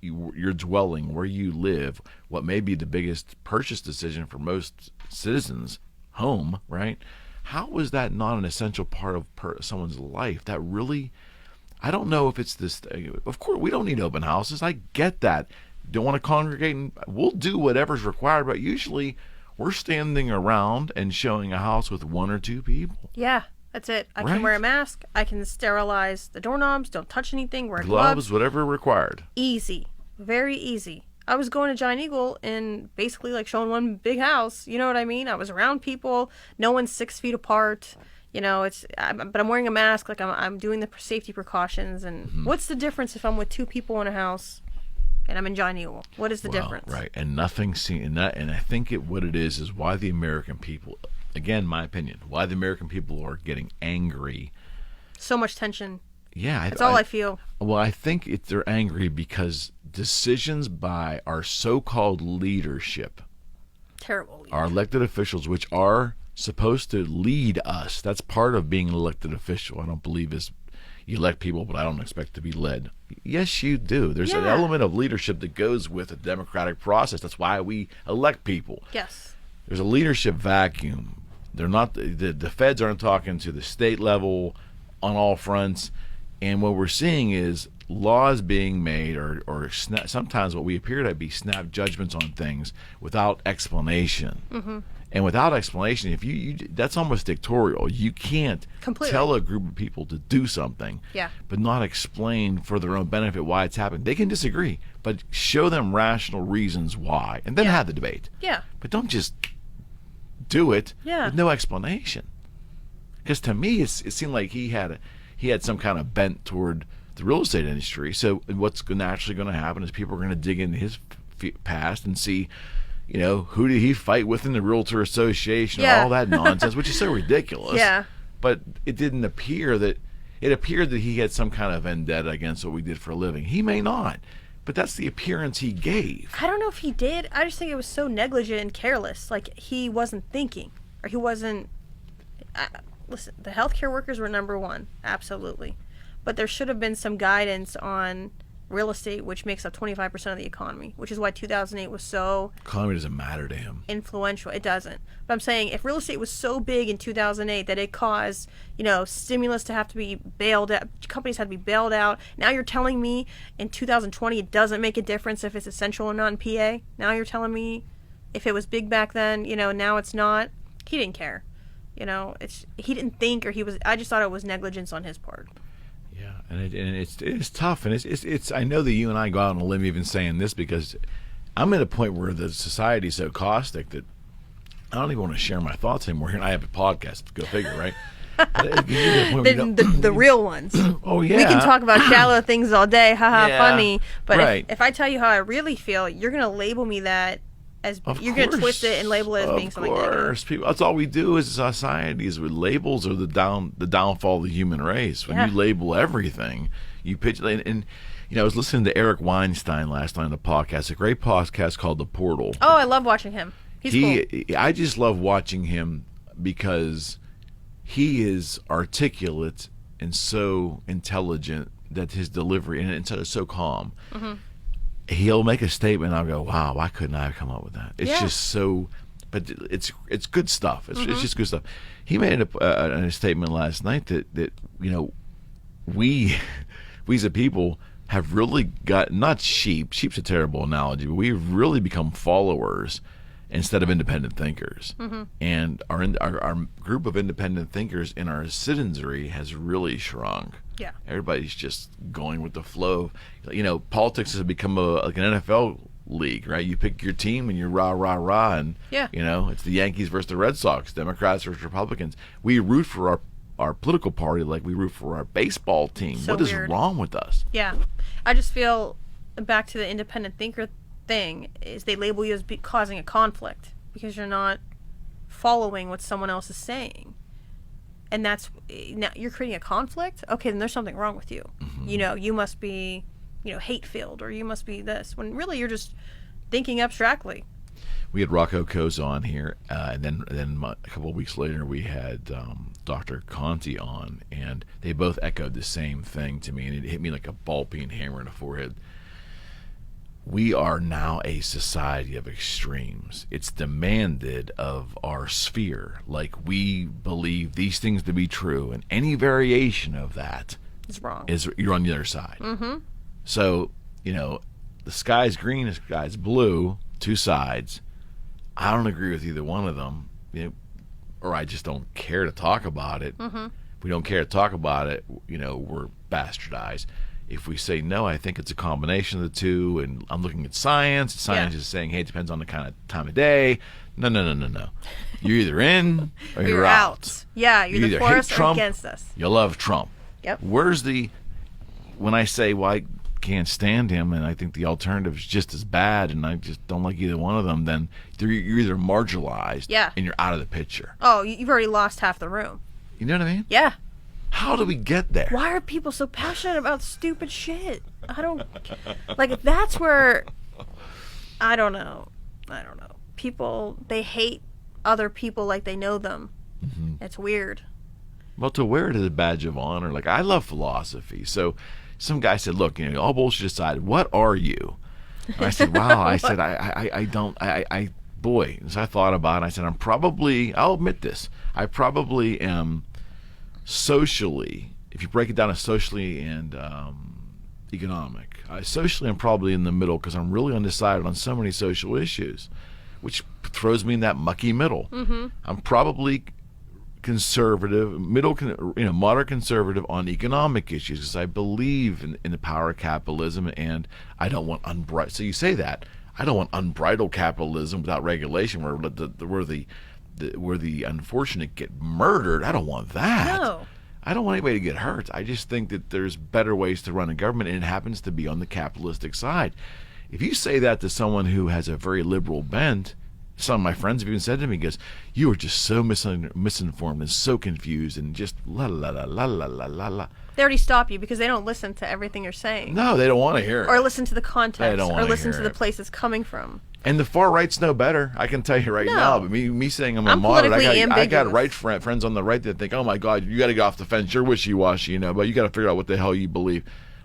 your dwelling, where you live, what may be the biggest purchase decision for most citizens, home, right? How is that not an essential part of someone's life? That really, I don't know if it's this. Of course, we don't need open houses. I get that. Don't want to congregate, and we'll do whatever's required, but usually we're standing around and showing a house with one or two people. Yeah. That's it. I can wear a mask. I can sterilize the doorknobs. Don't touch anything. Wear gloves. Whatever required. Easy. Very easy. I was going to Giant Eagle and basically like showing one big house. You know what I mean? I was around people. No one's 6 feet apart. You know, but I'm wearing a mask. Like I'm doing the safety precautions. And what's the difference if I'm with 2 people in a house and I'm in Giant Eagle? What is the difference? Right. And nothing seen in that. And I think what it is why the American people. Again, my opinion, why the American people are getting angry. So much tension. Yeah. That's all I feel. Well, I think they're angry because decisions by our so-called leadership, terrible our elected officials, which are supposed to lead us. That's part of being an elected official. I don't believe you elect people, but I don't expect to be led. Yes, you do. There's an element of leadership that goes with a democratic process. That's why we elect people. Yes. There's a leadership vacuum. They're not the feds aren't talking to the state level on all fronts, and what we're seeing is laws being made or sometimes what we appear to be snap judgments on things without explanation. And without explanation, if you that's almost dictatorial. You can't tell a group of people to do something, but not explain for their own benefit why it's happening. They can disagree, but show them rational reasons why, and then have the debate. But don't just do it with no explanation. Because to me, it seemed like he had some kind of bent toward the real estate industry. So what's naturally going to happen is people are going to dig into his past and see, you know, who did he fight with in the Realtor Association, all that nonsense, which is so ridiculous. But it didn't appear that he had some kind of vendetta against what we did for a living. He may not, but that's the appearance he gave. I don't know if he did. I just think it was so negligent and careless. Like he wasn't thinking, or he wasn't. Listen, the healthcare workers were number one, absolutely, but there should have been some guidance on real estate, which makes up 25% of the economy, which is why 2008 was so... Economy doesn't matter to him. Influential. It doesn't. But I'm saying if real estate was so big in 2008 that it caused, you know, stimulus to have to be bailed out, companies had to be bailed out. Now you're telling me in 2020 it doesn't make a difference if it's essential or not in PA? Now you're telling me if it was big back then, you know, now it's not? He didn't care. You know, he didn't think, or I just thought it was negligence on his part. Yeah, and it's tough, and it's. I know that you and I go out on a limb even saying this because I'm at a point where the society's so caustic that I don't even want to share my thoughts anymore. Here, and I have a podcast. Go figure, right? The real ones. Oh yeah, we can talk about shallow things all day. Haha, funny. But if I tell you how I really feel, you're gonna label me that. You're going to twist it and label it as being something negative. Of course. People, that's all we do as a society is with labels are the downfall of the human race. When you label everything, you pitch. And you know, I was listening to Eric Weinstein last night on the podcast, a great podcast called The Portal. Oh, I love watching him. He's cool. I just love watching him because he is articulate and so intelligent that his delivery, and so calm. Mm-hmm. He'll make a statement and I'll go, wow, why couldn't I have come up with that? It's just so, but it's good stuff. It's just good stuff. He made a statement last night that you know, we as a people have really got, not sheep's a terrible analogy, but we've really become followers instead of independent thinkers. Mm-hmm. And our group of independent thinkers in our citizenry has really shrunk. Yeah, everybody's just going with the flow. You know, politics has become like an NFL league, right? You pick your team and you're rah, and you know, it's the Yankees versus the Red Sox, Democrats versus Republicans. We root for our political party like we root for our baseball team. So what is weird. wrong with us? Yeah. I just feel, back to the independent thinker thing, is they label you as causing a conflict because you're not following what someone else is saying. And that's, now you're creating a conflict? Okay, then there's something wrong with you. Mm-hmm. You know, you must be, hate-filled, or you must be this, when really you're just thinking abstractly. We had Rocco Coase on here, and then a couple of weeks later we had Dr. Conti on, and they both echoed the same thing to me, and it hit me like a ball-peen hammer in the forehead. We are now a society of extremes. It's demanded of our sphere. Like, we believe these things to be true, and any variation of that It's wrong. you're on the other side. Mm-hmm. So, the sky's green, the sky's blue, two sides. I don't agree with either one of them, or I just don't care to talk about it. Mm-hmm. If we don't care to talk about it, we're bastardized. If we say no, I think it's a combination of the two, and I'm looking at science. Science is saying, hey, it depends on the kind of time of day. No. You're either in or you're out. Yeah, you either for us or against us. You love Trump. Yep. When I say, well, I can't stand him, and I think the alternative is just as bad, and I just don't like either one of them, then you're either marginalized and you're out of the picture. Oh, you've already lost half the room. You know what I mean? Yeah. How do we get there? Why are people so passionate about stupid shit? I don't... Like, that's where... I don't know. People, they hate other people like they know them. Mm-hmm. It's weird. Well, to wear it as a badge of honor, like, I love philosophy. So some guy said, look, all bullshit aside, what are you? And I said, wow. I said, I don't... Boy. So I thought about it, and I said, I'll admit this. I probably am... socially, if you break it down as socially and economic, socially I'm probably in the middle because I'm really undecided on so many social issues, which throws me in that mucky middle. Mm-hmm. I'm probably conservative, moderate conservative on economic issues because I believe in the power of capitalism, and I don't want unbridled. So you say that I don't want unbridled capitalism without regulation, where the unfortunate get murdered. I don't want that. No. I don't want anybody to get hurt. I just think that there's better ways to run a government, and it happens to be on the capitalistic side. If you say that to someone who has a very liberal bent, some of my friends have even said to me, goes, you are just so misinformed and so confused and just la la la la la la la la. They already stop you because they don't listen to everything you're saying. No, they don't want to hear it. Or listen to the context. Or listen to the it. place it's coming from. And the far right's no better. I can tell you right now. But me saying I'm a moderate, I got right friends on the right that think, oh my God, you got to get off the fence. You're wishy-washy, but you got to figure out what the hell you believe.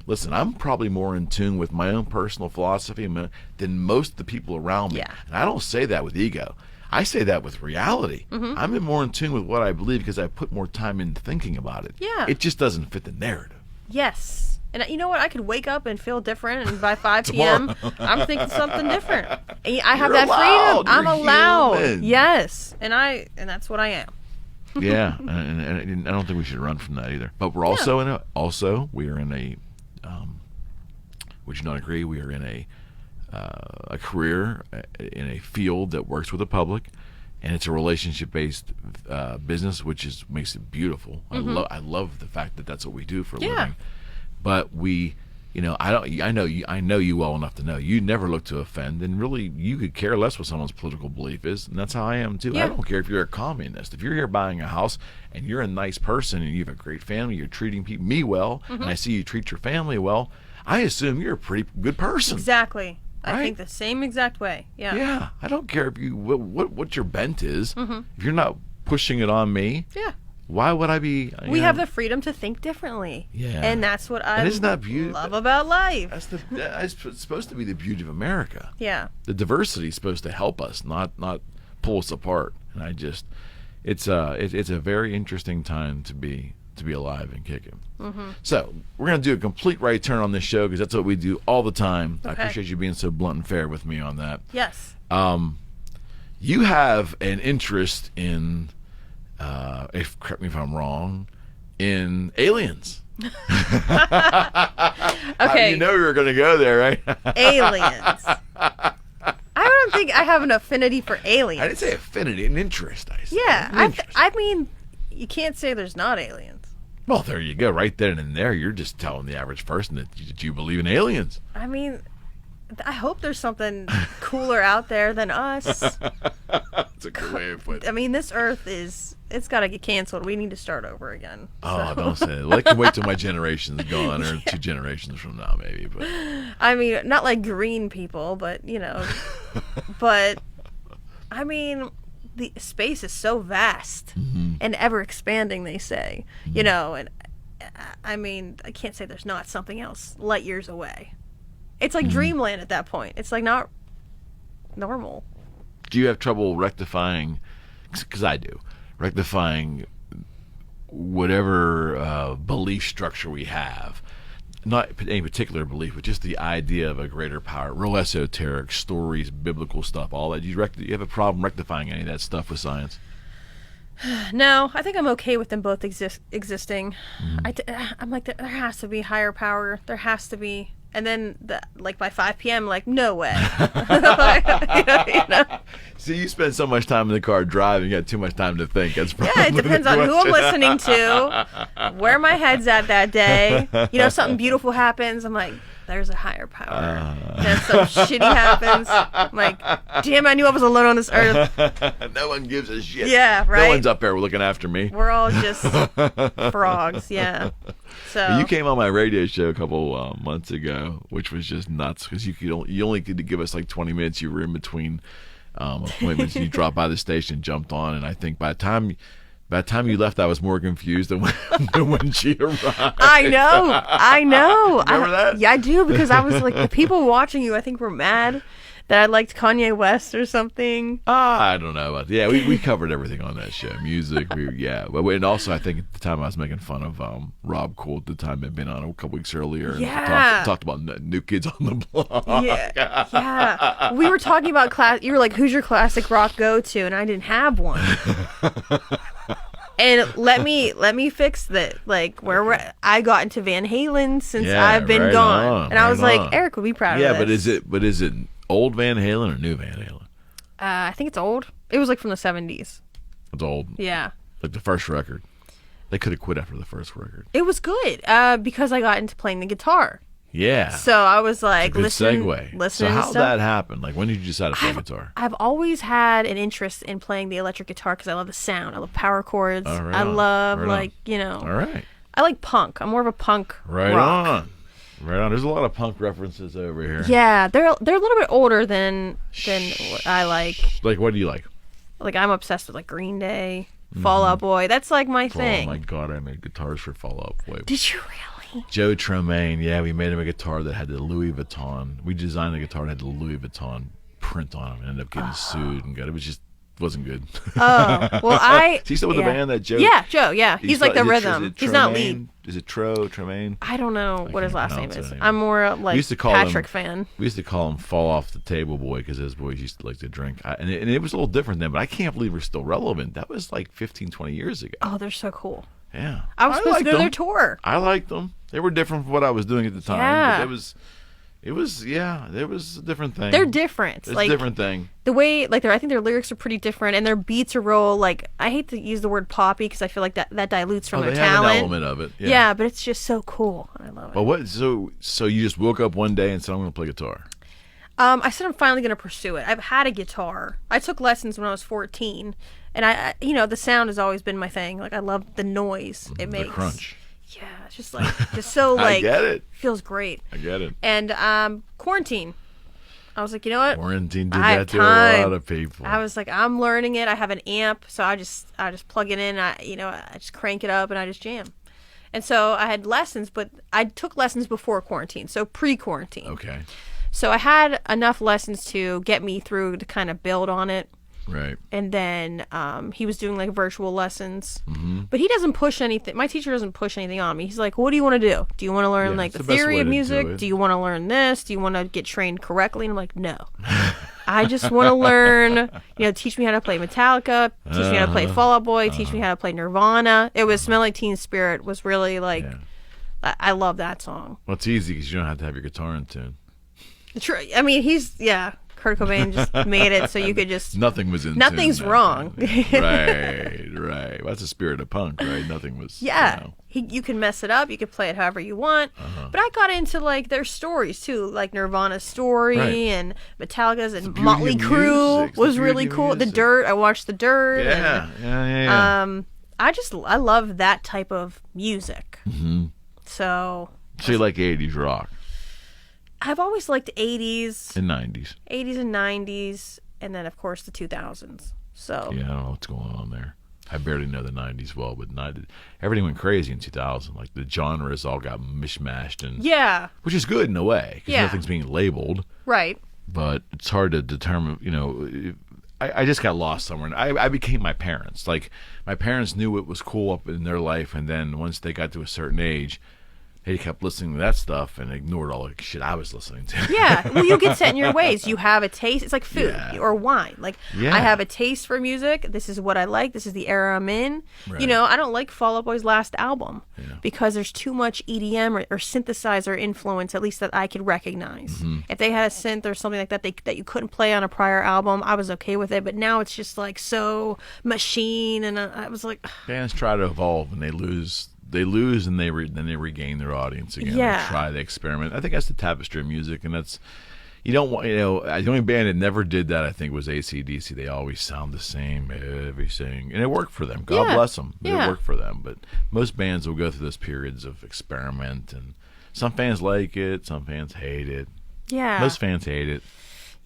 Listen, I'm probably more in tune with my own personal philosophy than most of the people around me. Yeah. And I don't say that with ego. I say that with reality. Mm-hmm. I'm more in tune with what I believe because I put more time into thinking about it. Yeah. It just doesn't fit the narrative. Yes. And you know what? I could wake up and feel different, and by 5 p.m., I'm thinking something different. And I have that freedom. I'm allowed. Human. Yes. And that's what I am. Yeah. And I don't think we should run from that either. But we're also we are in a would you not agree? We are in a career in a field that works with the public, and it's a relationship-based business, which makes it beautiful. Mm-hmm. I love the fact that that's what we do for a living. But I know you well enough to know you never look to offend, and really you could care less what someone's political belief is, and that's how I am too. Yeah. I don't care if you're a communist. If you're here buying a house and you're a nice person and you have a great family, you're treating me well, mm-hmm. and I see you treat your family well, I assume you're a pretty good person. Exactly. Right? I think the same exact way. Yeah. Yeah. I don't care if you what your bent is. Mm-hmm. If you're not pushing it on me. Yeah. Why would I be? We have the freedom to think differently. Yeah. And that's what I love about life. That's supposed to be the beauty of America. Yeah. The diversity is supposed to help us, not pull us apart. And it's a very interesting time to be alive and kicking. Mm-hmm. So we're going to do a complete right turn on this show because that's what we do all the time. Okay. I appreciate you being so blunt and fair with me on that. Yes. You have an interest in, correct me if I'm wrong, in aliens. Okay. You know we were going to go there, right? Aliens. I don't think I have an affinity for aliens. I didn't say affinity, an interest. I said. Yeah. I mean, you can't say there's not aliens. Well, there you go. Right then and there, you're just telling the average person that you believe in aliens. I mean, I hope there's something cooler out there than us. That's a good way of putting it. I mean, this Earth it's got to get canceled. We need to start over again. Oh, don't say it. Well, I can wait till my generation's gone, or 2 generations from now, maybe. But I mean, not like green people, but, but, I mean, the space is so vast and ever expanding, they say, and I mean, I can't say there's not something else light years away. It's like dreamland at that point. It's like not normal. Do you have trouble rectifying, because I do, rectifying whatever belief structure we have? Not any particular belief, but just the idea of a greater power, real esoteric stories, biblical stuff, all that. Do you have a problem rectifying any of that stuff with science? No, I think I'm okay with them both existing. I'm like, there has to be higher power. There has to be. And then, by 5 p.m., like, no way. See, you spend so much time in the car driving, you got too much time to think. That's probably it depends on who I'm listening to, where my head's at that day. Something beautiful happens, I'm like, there's a higher power. Then some shitty happens, I'm like, damn, I knew I was alone on this earth. No one gives a shit. Yeah, right? No one's up there looking after me. We're all just frogs, yeah. So you came on my radio show a couple months ago, which was just nuts, because you only could give us like 20 minutes. You were in between appointments, and you dropped by the station, jumped on, and I think by the time you left, I was more confused than when she arrived. I know. Remember that? Yeah, I do, because I was like, the people watching you, I think, were mad that I liked Kanye West or something. I don't know about that. Yeah, we covered everything on that show. Music, and also I think at the time I was making fun of Rob Cole at the time had been on a couple weeks earlier. Yeah. And talked about New Kids on the Block. Yeah. We were talking about you were like, who's your classic rock go-to? And I didn't have one. And let me fix that. Like, I got into Van Halen since I've been gone. And I was like, Eric would be proud of this. Yeah, but is it old Van Halen or new Van Halen? I think it's old. It was like from the 70s. It's old. Yeah. Like the first record. They could have quit after the first record. It was good because I got into playing the guitar. Yeah. So I was like, listening to stuff. How did that happen? Like, when did you decide to play guitar? I've always had an interest in playing the electric guitar because I love the sound. I love power chords. Oh, right I on. love, Right on. All right. I like punk. I'm more of a punk Right rock. on. Right on. There's a lot of punk references over here. Yeah, they're a little bit older than what I like. Like, what do you like? Like, I'm obsessed with like Green Day, Fall Out Boy. That's like my thing. Oh my God, I made guitars for Fall Out Boy. Did you really? Joe Tremaine, yeah, we made him a guitar that had the Louis Vuitton. We designed a guitar that had the Louis Vuitton print on it, and ended up getting sued and wasn't good. Oh, well, Is he still with the band, that Joe? Yeah, Joe, yeah. He's like the rhythm. He's not lead. Is it Tremaine? I don't know what his last name is. anymore. I'm more like Patrick fan. We used to call him Fall Off the Table Boy because his boys used to like to drink. And it was a little different then, but I can't believe we're still relevant. That was like 15, 20 years ago. Oh, they're so cool. Yeah. I was supposed to go to their tour. I liked them. They were different from what I was doing at the time. Yeah. But it was a different thing. They're different. It's a different thing. The way, like, I think their lyrics are pretty different, and their beats are real, like, I hate to use the word poppy because I feel like that dilutes from their they talent. Have an element of it. Yeah, but it's just so cool. I love it. But so you just woke up one day and said, I'm going to play guitar. I said I'm finally going to pursue it. I've had a guitar. I took lessons when I was 14, and I the sound has always been my thing. Like, I love the noise it makes. The crunch. Yeah, it's just so like I get it. Feels great. I get it. And quarantine. I was like, you know what? Quarantine did that to a lot of people. I was like, I'm learning it. I have an amp, so I just plug it in. I just crank it up and I just jam. And so I had lessons, but I took lessons before quarantine, so pre-quarantine. Okay. So I had enough lessons to get me through to kind of build on it. Right. And then he was doing like virtual lessons. Mm-hmm. But he doesn't push anything. My teacher doesn't push anything on me. He's like, what do you want to do? Do you want to learn like the theory of music? Do you want to learn this? Do you want to get trained correctly? And I'm like, no. I just want to learn, teach me how to play Metallica, teach me how to play Fall Out Boy, teach me how to play Nirvana. It was Smell Like Teen Spirit was really like, I love that song. Well, it's easy because you don't have to have your guitar in tune. I mean, he's, Kurt Cobain just made it so you could just... Nothing was in Nothing's wrong. Right. Well, that's the spirit of punk, right? Nothing was... Yeah. You can mess it up. You can play it however you want. But I got into, like, their stories, too. Like Nirvana's story and Metallica's and Motley Crue was really cool. The Dirt. I watched The Dirt. Yeah. I love that type of music. So you like 80s rock? I've always liked 80s. And 90s. 80s and 90s. And then, of course, the 2000s. So yeah, I don't know what's going on there. I barely know the 90s well, but everything went crazy in 2000. Like, the genres all got mishmashed. Which is good in a way, because nothing's being labeled. Right. But it's hard to determine, I just got lost somewhere. And I became my parents. Like, my parents knew what was cool up in their life, and then once they got to a certain age, they kept listening to that stuff and ignored all the shit I was listening to. Yeah. Well, you get set in your ways. You have a taste. It's like food or wine. Like, I have a taste for music. This is what I like. This is the era I'm in. Right. I don't like Fall Out Boy's last album because there's too much EDM or synthesizer influence, at least that I could recognize. If they had a synth or something like that that you couldn't play on a prior album, I was okay with it. But now it's just like so machine, and I was like... Bands try to evolve and they lose and then they regain their audience again. Yeah. They try the experiment. I think that's the tapestry of music, and that's, you don't want, the only band that never did that, I think, was AC/DC. They always sound the same, everything, and it worked for them. God bless them. But it worked for them. But most bands will go through those periods of experiment, and some fans like it, some fans hate it. Yeah. Most fans hate it.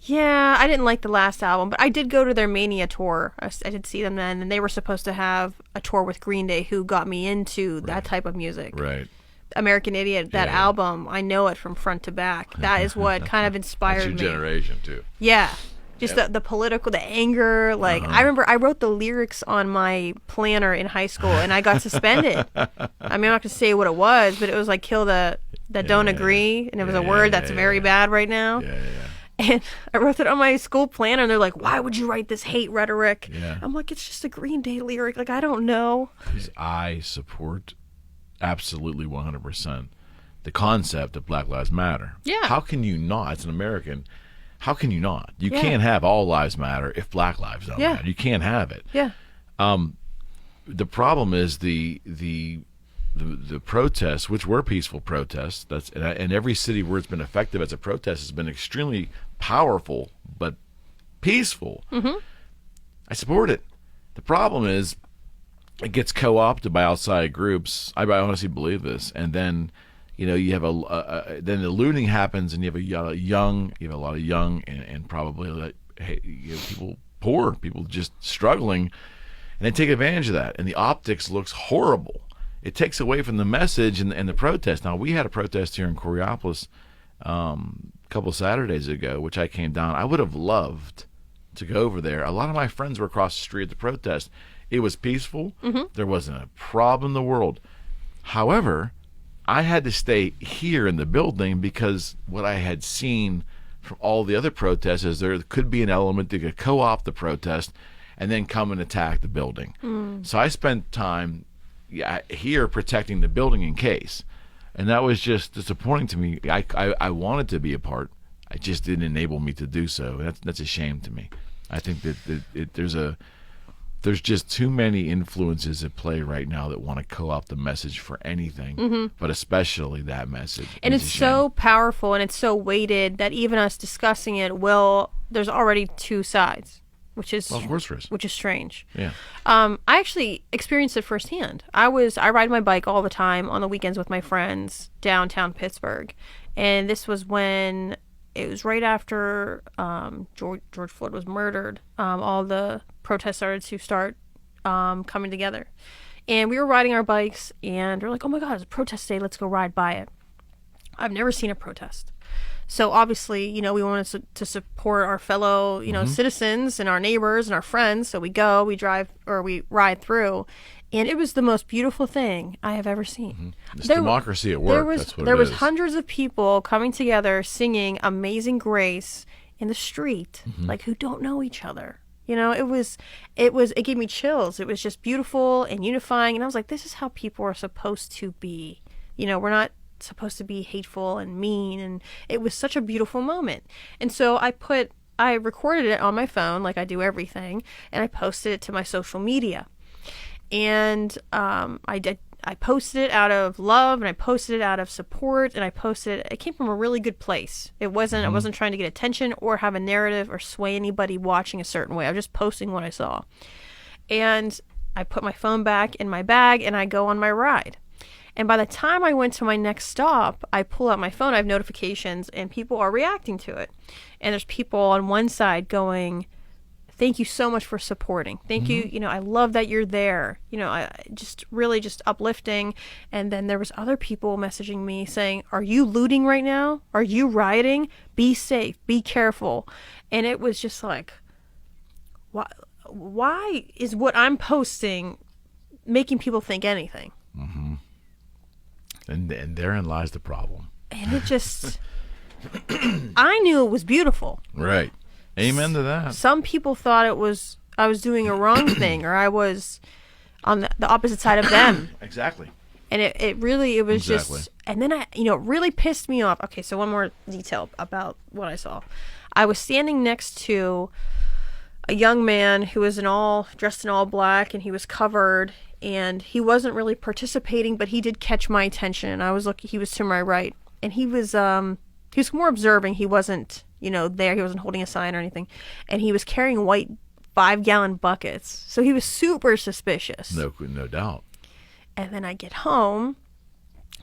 Yeah, I didn't like the last album, but I did go to their Mania tour. I did see them then, and they were supposed to have a tour with Green Day, who got me into that type of music. Right. American Idiot, that album, I know it from front to back. That is what kind of inspired me. That's your generation, too. Yeah. Just the political, the anger. Like, I remember I wrote the lyrics on my planner in high school, and I got suspended. I mean, I'm not going to say what it was, but it was like, kill that don't agree, and it was a word that's very bad right now. Yeah. And I wrote it on my school planner, and they're like, why would you write this hate rhetoric? Yeah. I'm like, it's just a Green Day lyric. Like, I don't know. I support absolutely 100% the concept of Black Lives Matter. Yeah. How can you not, as an American, how can you not? You can't have all lives matter if Black lives don't matter. You can't have it. Yeah. The problem is the protests, which were peaceful protests, and every city where it's been effective as a protest has been extremely powerful but peaceful. I support it. The problem is it gets co-opted by outside groups. I honestly believe this, and then you have then the looting happens, and you have a lot of young and probably people, poor people, just struggling, and they take advantage of that, and the optics looks horrible. It takes away from the message and the protest. Now, we had a protest here in Coriopolis a couple of Saturdays ago, which I came down. I would have loved to go over there. A lot of my friends were across the street at the protest. It was peaceful. There wasn't a problem in the world. However, I had to stay here in the building because what I had seen from all the other protests is there could be an element that could co-opt the protest and then come and attack the building. So I spent time here protecting the building in case, and that was just disappointing to me. I wanted to be a part. It just didn't enable me to do so. That's a shame to me. I think that there's just too many influences at play right now that want to co-opt the message for anything, but especially that message. And it's so powerful and it's so weighted that even us discussing it, there's already two sides. Which is strange. Yeah. I actually experienced it firsthand. I ride my bike all the time on the weekends with my friends downtown Pittsburgh, and this was when it was right after George Floyd was murdered. All the protests started to coming together, and we were riding our bikes, and we're like, "Oh my God, it's a protest day! Let's go ride by it." I've never seen a protest. So obviously, we wanted to support our fellow, citizens and our neighbors and our friends. So we drive, or we ride through, and it was the most beautiful thing I have ever seen. It's democracy at work. There was hundreds of people coming together singing "Amazing Grace" in the street, like who don't know each other. It gave me chills. It was just beautiful and unifying, and I was like, this is how people are supposed to be. We're not supposed to be hateful and mean, and it was such a beautiful moment. And so I put I recorded it on my phone like I do everything, and I posted it to my social media. And I posted it out of love, and I posted it out of support, and it came from a really good place. I wasn't trying to get attention or have a narrative or sway anybody watching a certain way. I was just posting what I saw. And I put my phone back in my bag, and I go on my ride. And by the time I went to my next stop, I pull out my phone, I have notifications, and people are reacting to it. And there's people on one side going, thank you so much for supporting. Thank you. I love that you're there. I just really just uplifting. And then there was other people messaging me saying, are you looting right now? Are you rioting? Be safe. Be careful. And it was just like, why is what I'm posting making people think anything? Mm-hmm. And therein lies the problem. And it just, I knew it was beautiful. Right. Amen to that. Some people thought I was doing a wrong thing, or I was on the opposite side of them. Exactly. And it was just, and then it really pissed me off. Okay, so one more detail about what I saw. I was standing next to a young man who was dressed in all black, and he was covered, and he wasn't really participating, but he did catch my attention, and I was looking. He was to my right, and he was more observing. He wasn't there. He wasn't holding a sign or anything. And he was carrying white 5-gallon buckets. So he was super suspicious. No doubt. And then I get home.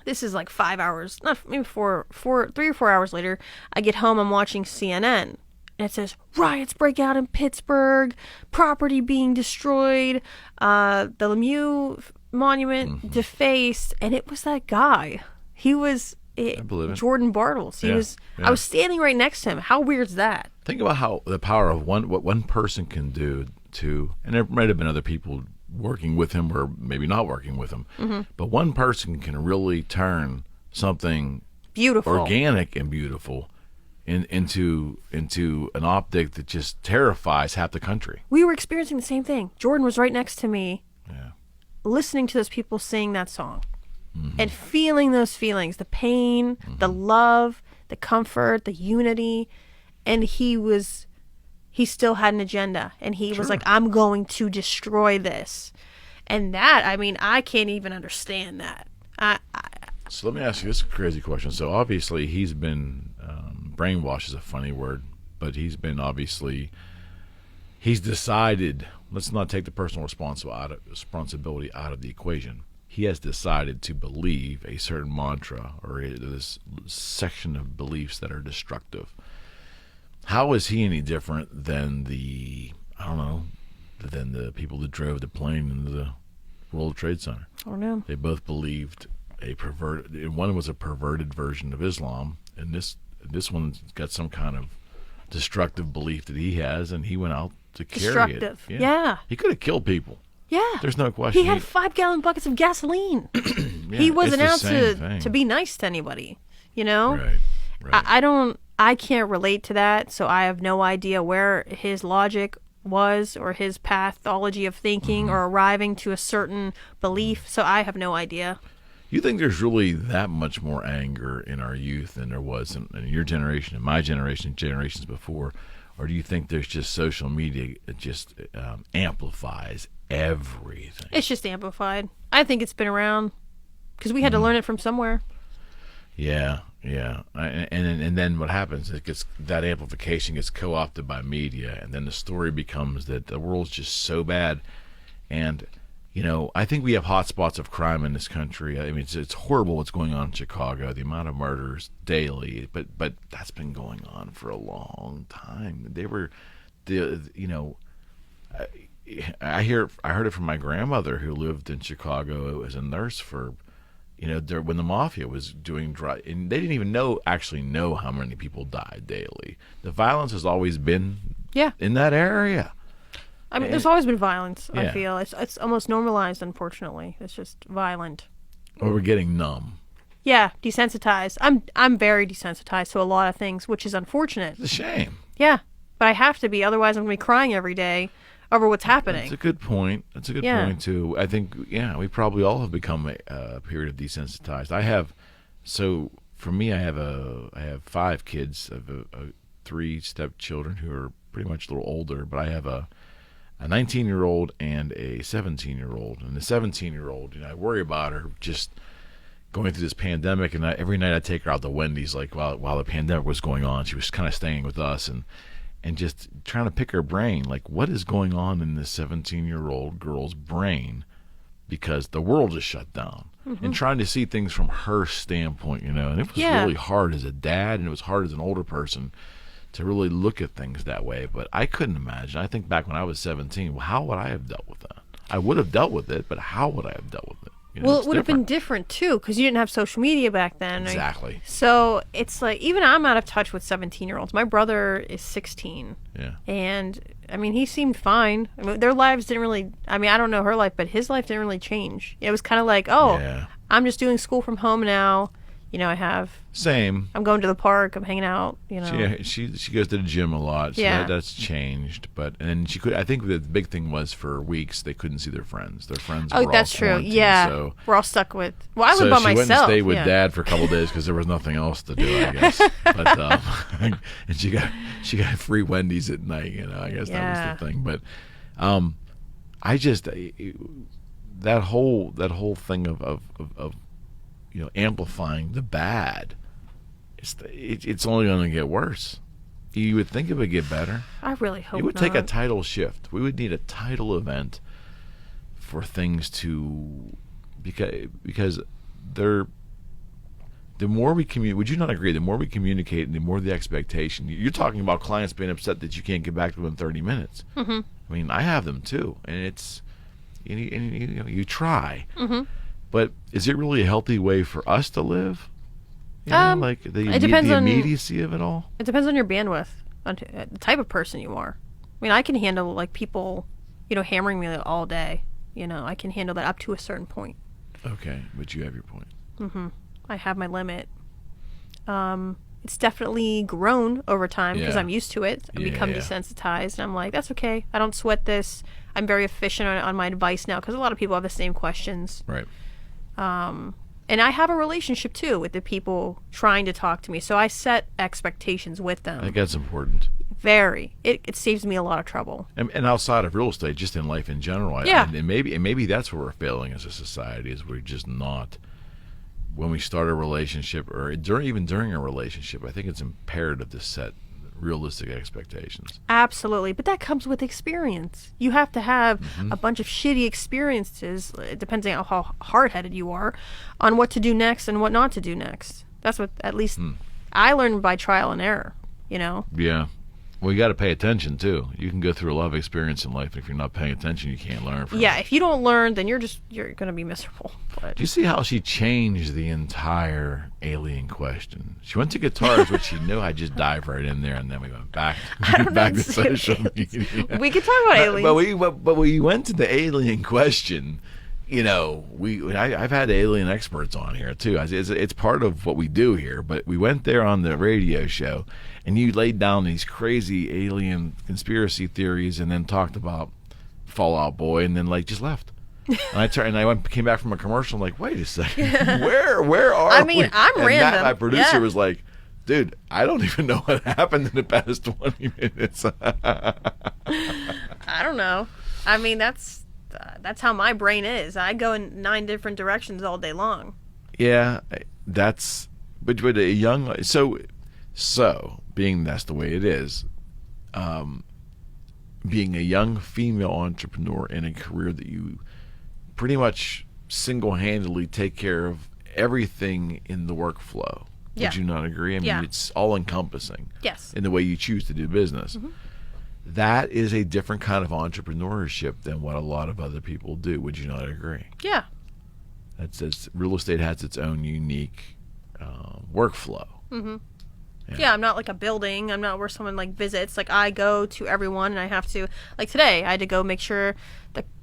This is like 5 hours, not maybe 3 or 4 hours later. I get home. I'm watching CNN. And it says, riots break out in Pittsburgh, property being destroyed, the Lemieux monument defaced. And it was that guy. He was... I believe it. Jordan Bartles. I was standing right next to him. How weird is that? Think about how the power of what one person can do and there might have been other people working with him or maybe not working with him, but one person can really turn something beautiful, organic and beautiful into an optic that just terrifies half the country. We were experiencing the same thing. Jordan was right next to me, listening to those people sing that song. And feeling those feelings, the pain, the love, the comfort, the unity. And he still had an agenda. And he was like, I'm going to destroy this. And that, I can't even understand that. So let me ask you this crazy question. So obviously he's been, brainwashed is a funny word, but he's decided, let's not take the personal responsibility out of the equation. He has decided to believe a certain mantra or this section of beliefs that are destructive. How is he any different than the people that drove the plane into the World Trade Center? I don't know. They both believed one was a perverted version of Islam, and this one's got some kind of destructive belief that he has, and he went out to carry it. Destructive. Yeah. He could have killed people. Yeah. There's no question. He had 5-gallon buckets of gasoline. He wasn't out to be nice to anybody, Right. I can't relate to that, so I have no idea where his logic was or his pathology of thinking or arriving to a certain belief, so I have no idea. You think there's really that much more anger in our youth than there was in your generation, in my generation, generations before? Or do you think there's just social media just amplifies everything? It's just amplified. I think it's been around because we had to learn it from somewhere. Yeah. And then what happens is that amplification gets co-opted by media, and then the story becomes that the world's just so bad. And I think we have hot spots of crime in this country. It's horrible what's going on in Chicago, the amount of murders daily, but that's been going on for a long time. I heard it from my grandmother who lived in Chicago as a nurse for, when the mafia was doing and they didn't even actually know how many people died daily. The violence has always been in that area. There's always been violence. I feel it's almost normalized. Unfortunately, it's just violent. Or we're getting numb. Yeah, desensitized. I'm very desensitized to a lot of things, which is unfortunate. It's a shame. Yeah, but I have to be. Otherwise, I'm gonna be crying every day over what's happening. That's a good point. That's a good point too. I think we probably all have become a period of desensitized. For me, I have 5 kids. I have 3 stepchildren who are pretty much a little older, but I have a 19-year-old and a 17-year-old. And the 17-year-old, I worry about her just going through this pandemic. And every night I take her out to Wendy's, like while the pandemic was going on. She was kind of staying with us and just trying to pick her brain, like what is going on in this 17-year-old girl's brain, because the world is shut down. And trying to see things from her standpoint, and it was really hard as a dad, and it was hard as an older person to really look at things that way. But I couldn't imagine. I think back when I was 17, well, how would I have dealt with that? I would have dealt with it, but how would I have dealt with it? Well, it would have been different, too, because you didn't have social media back then. Right? Exactly. So it's like, even I'm out of touch with 17-year-olds. My brother is 16. Yeah. And, he seemed fine. Their lives didn't really, I don't know her life, but his life didn't really change. It was kind of like, I'm just doing school from home now. Same. I'm going to the park. I'm hanging out. She goes to the gym a lot. So that's changed. And she could. I think the big thing was for weeks they couldn't see their friends. Their friends. Oh, were that's all true. Yeah. So we're all stuck with. Well, I live by myself. So she went and stayed with Dad for a couple of days because there was nothing else to do, I guess. But and she got free Wendy's at night. I guess that was the thing. But I just that whole thing of amplifying the bad, it's only going to get worse. You would think it would get better. I really hope it would not. take a tidal shift. We would need a tidal event for things to, because the more we communicate, would you not agree? The more we communicate, and the more the expectation. You're talking about clients being upset that you can't get back to them in 30 minutes. Mm-hmm. I have them too, and it's you try. Mm-hmm. But is it really a healthy way for us to live? Like it depends on the immediacy of it all? It depends on your bandwidth, on the type of person you are. I can handle like people, hammering me all day. I can handle that up to a certain point. Okay, but you have your point. Mm-hmm. I have my limit. It's definitely grown over time because I'm used to it. I've become desensitized, and I'm like, that's okay. I don't sweat this. I'm very efficient on my advice now because a lot of people have the same questions. Right. And I have a relationship, too, with the people trying to talk to me. So I set expectations with them. I think that's important. Very. It saves me a lot of trouble. And outside of real estate, just in life in general. And maybe that's where we're failing as a society, is we're just not. When we start a relationship, or even during a relationship, I think it's imperative to set realistic expectations. Absolutely. But that comes with experience. You have to have a bunch of shitty experiences, depending on how hard-headed you are, on what to do next and what not to do next. That's what, at least, I learned by trial and error, Yeah. Well, you got to pay attention, too. You can go through a lot of experience in life. If you're not paying attention, you can't learn from it. Yeah, if you don't learn, then you're going to be miserable. But. Do you see how she changed the entire alien question? She went to guitars, which she knew. I just dived right in there, and then we went back to social media. We could talk about aliens. But we went to the alien question. I've had alien experts on here, too. It's part of what we do here. But we went there on the radio show, and you laid down these crazy alien conspiracy theories and then talked about Fall Out Boy and then just left. And I came back from a commercial. I'm like, wait a second, where are we? I'm random. My producer was like, dude, I don't even know what happened in the past 20 minutes. I don't know. That's how my brain is. I go in 9 different directions all day long. Yeah, but a young so being that's the way it is. Being a young female entrepreneur in a career that you pretty much single-handedly take care of everything in the workflow. Yeah. Would you not agree? It's all-encompassing. Yes. In the way you choose to do business. Mm-hmm. That is a different kind of entrepreneurship than what a lot of other people do. Would you not agree? Yeah. Real estate has its own unique workflow. Mm-hmm. Yeah, I'm not like a building. I'm not where someone visits. I go to everyone, and I have to. Today, I had to go make sure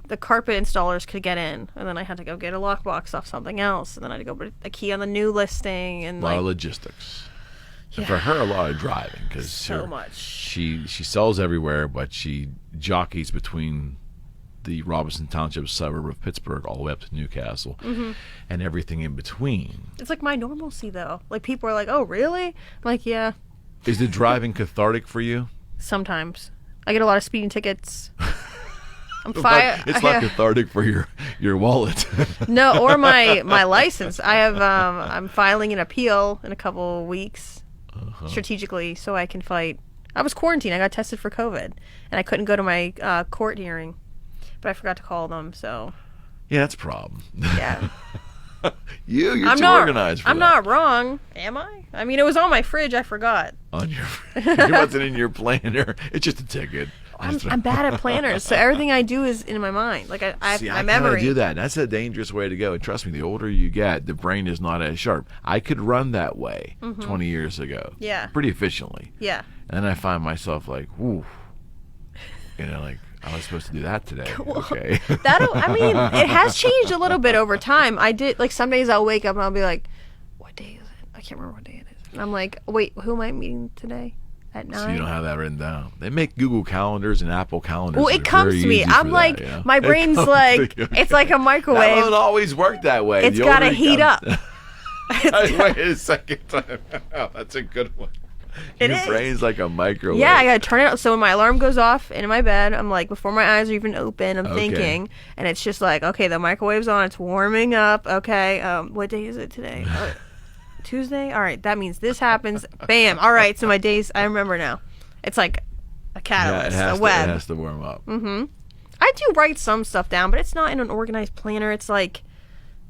the carpet installers could get in, and then I had to go get a lockbox off something else, and then I had to go put a key on the new listing, and a lot of logistics. Yeah. And for her, a lot of driving because so much. She sells everywhere, but she jockeys between the Robinson Township suburb of Pittsburgh all the way up to Newcastle, and everything in between. It's like my normalcy, though. People are like, "Oh, really?" I'm like, "Yeah." Is the driving cathartic for you? Sometimes. I get a lot of speeding tickets. It's not cathartic for your wallet. No, or my license. I'm filing an appeal in a couple of weeks strategically so I can fight. I was quarantined. I got tested for COVID, and I couldn't go to my court hearing, but I forgot to call them. So yeah, that's a problem. Yeah. You're too organized for I'm that. not wrong, am I? I mean, it was on my fridge. I forgot. On your, it wasn't in your planner. It's just a ticket. I'm bad at planners, so everything I do is in my mind. Like I See, my I memory. gotta do that. That's a dangerous way to go. And trust me, the older you get, the brain is not as sharp. I could run that way 20 years ago. Yeah. Pretty efficiently. Yeah. And then I find myself like, whoo, like I was supposed to do that today. Okay. I mean, it has changed a little bit over time. I did, like, some days I'll wake up and I'll be like, what day is it? I can't remember what day it is. And I'm like, wait, who am I meeting today? At 9? So you don't have that written down. They make Google calendars and Apple calendars. Well, it comes to me. I'm like, my brain's like, it's like a microwave. That doesn't always work that way. It's got to heat up. Wait a second. Oh, that's a good one. Your brain's like a microwave. Yeah, I got to turn it up. So when my alarm goes off in my bed, I'm like, before my eyes are even open, I'm thinking. And it's just like, okay, the microwave's on. It's warming up. Okay, what day is it today? Tuesday? All right, that means this happens. Bam. All right, so my days, I remember now. It's like a catalyst, a web. It has to warm up. Mm-hmm. I do write some stuff down, but it's not in an organized planner. It's like,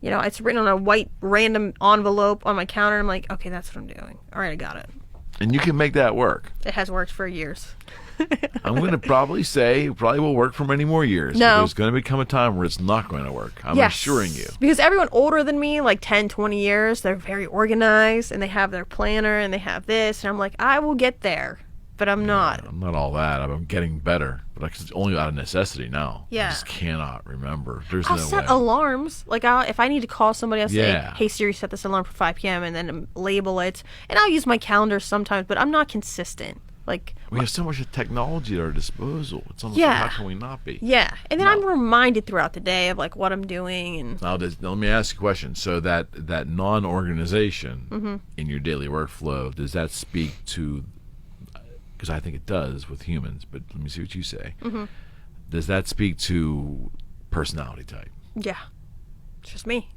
it's written on a white random envelope on my counter. I'm like, okay, that's what I'm doing. All right, I got it. And you can make that work. It has worked for years. I'm going to probably say it probably will work for many more years. No. There's going to become a time where it's not going to work. I'm assuring you. Because everyone older than me, like 10, 20 years, they're very organized and they have their planner and they have this. And I'm like, I will get there, but I'm not. I'm not all that. I'm getting better. But it's only out of necessity now. Yeah. I just cannot remember. There's I'll no set way. alarms. Like, if I need to call somebody, I'll say, Yeah. hey, Siri, set this alarm for 5 p.m. and then label it. And I'll use my calendar sometimes, but I'm not consistent. Like, we have so much technology at our disposal. It's almost like, how can we not be? Yeah. And then I'm reminded throughout the day of, like, what I'm doing. And now, let me ask you a question. So that non-organization in your daily workflow, does that speak to, because I think it does with humans, but let me see what you say. Does that speak to personality type? Yeah. It's just me.